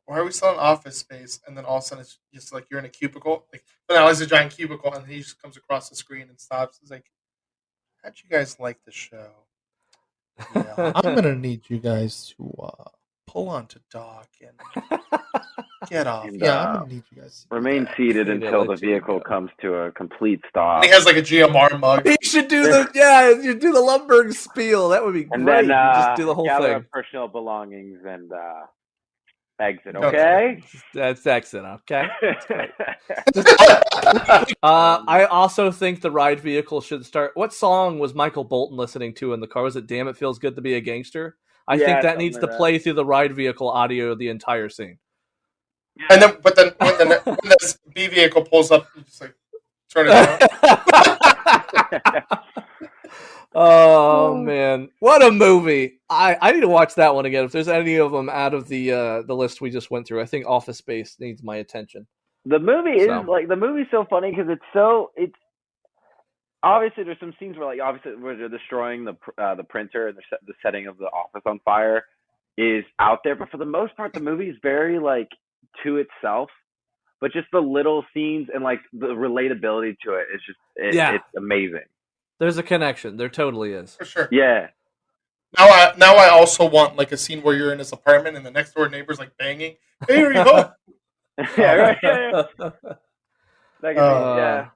why are we still in office space? And then all of a sudden it's just like you're in a cubicle. Like finale's a giant cubicle, and he just comes across the screen and stops. It's like, how'd you guys like the show? Yeah, I'm gonna need you guys to pull onto dock and get off. And, Yeah, I'm gonna need you guys. Remain seated until the vehicle comes to a complete stop. And he has like a GMR mug. He should do you do the Lumberg spiel. That would be And great. then You just do the whole gather thing. up personal belongings and exit. Okay. That's excellent. Okay. That's great. I also think the ride vehicle should start. What song was Michael Bolton listening to in the car? Was it "Damn It Feels Good to Be a Gangster"? I think that needs to play through the ride vehicle audio the entire scene. And then, but then when this B vehicle pulls up, you just like turn it down. Oh man, what a movie! I need to watch that one again. If there's any of them out of the list we just went through, I think Office Space needs my attention. The movie is the movie's so funny because it's obviously there's some scenes where where they're destroying the printer and the setting of the office on fire is out there, but for the most part the movie is very like to itself, but just the little scenes and like the relatability to it is just it's amazing. There's a connection. There totally is. For sure. Yeah. Now I also want like a scene where you're in his apartment and the next door neighbor's like banging. Hey, here you go. Yeah, right. Yeah.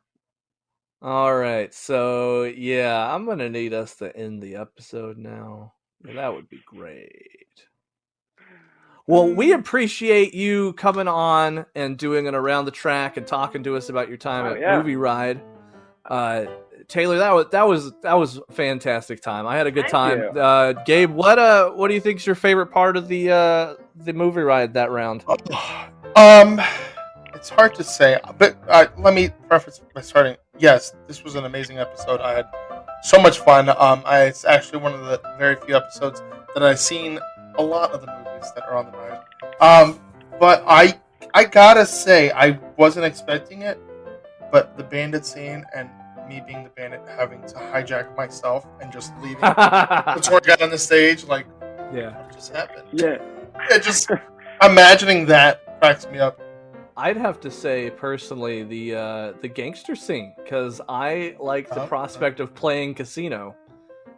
All right. So yeah, I'm gonna need us to end the episode now. Yeah, that would be great. Well, we appreciate you coming on and doing an around the track and talking to us about your time at Movie Ride. Taylor, that was a fantastic time. I had a good time. Gabe, what do you think is your favorite part of the movie ride that round? It's hard to say, but let me preface by starting. Yes, this was an amazing episode. I had so much fun. It's actually one of the very few episodes that I've seen a lot of the movies that are on the ride. But I gotta say, I wasn't expecting it, but the bandit scene and me being the bandit having to hijack myself and just leaving before I got on the stage, like, what just happened? Yeah. It just imagining that cracks me up. I'd have to say personally the gangster scene, because I like the prospect of playing casino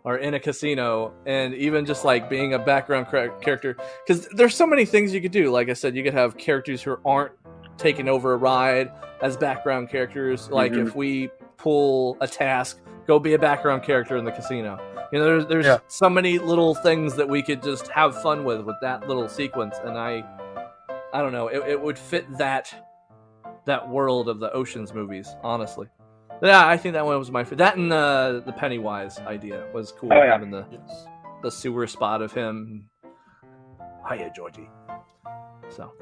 or in a casino, and even just like being a background character, because there's so many things you could do. Like I said, you could have characters who aren't taking over a ride as background characters. Like if we pull a task, go be a background character in the casino. You know, there's so many little things that we could just have fun with that little sequence, and I don't know, it would fit that world of the Ocean's movies, honestly. Yeah, I think that one was my favorite. That and the Pennywise idea was cool, having the sewer spot of him. Hiya, Georgie. So,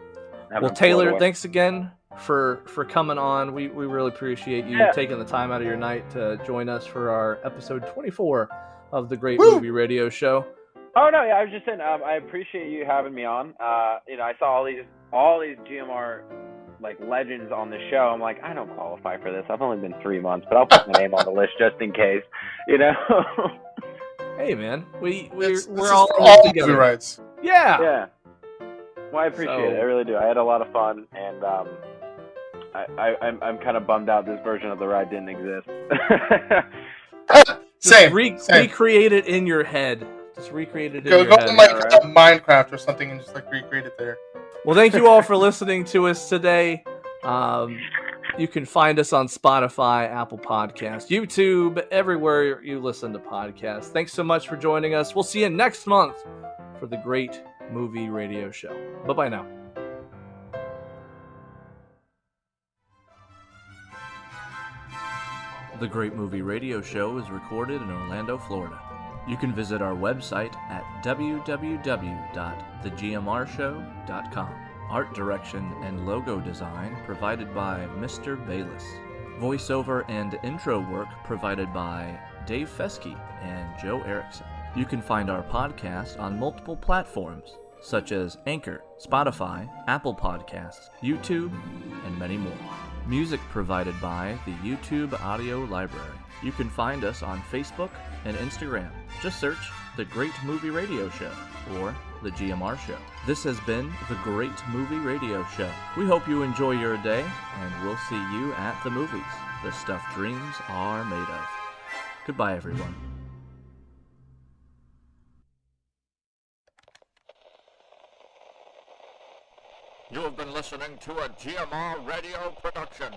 well, Taylor, thanks again for coming on. We really appreciate you taking the time out of your night to join us for our episode 24 of the Great Movie Radio Show. Oh no, I was just saying, I appreciate you having me on. I saw all these GMR like legends on the show. I'm like, I don't qualify for this. I've only been 3 months, but I'll put my name on the list just in case. You know. Hey man, we're all together. Rides. Yeah. Yeah. Well, I appreciate it. I really do. I had a lot of fun, and I'm kind of bummed out this version of the ride didn't exist. Same. Recreate it in your head. Just recreate it in your go head. Go like Minecraft or something and just like recreate it there. Well, thank you all for listening to us today. You can find us on Spotify, Apple Podcasts, YouTube, everywhere you listen to podcasts. Thanks so much for joining us. We'll see you next month for the Great Movie Radio Show. Bye-bye now. The Great Movie Radio Show is recorded in Orlando, Florida. You can visit our website at www.thegmrshow.com. Art direction and logo design provided by Mr. Bayless. Voiceover and intro work provided by Dave Fesky and Joe Erickson. You can find our podcast on multiple platforms such as Anchor, Spotify, Apple Podcasts, YouTube, and many more. Music provided by the YouTube Audio Library. You can find us on Facebook and Instagram. Just search The Great Movie Radio Show or The GMR Show. This has been The Great Movie Radio Show. We hope you enjoy your day, and we'll see you at the movies. The stuff dreams are made of. Goodbye, everyone. You have been listening to a GMR radio production.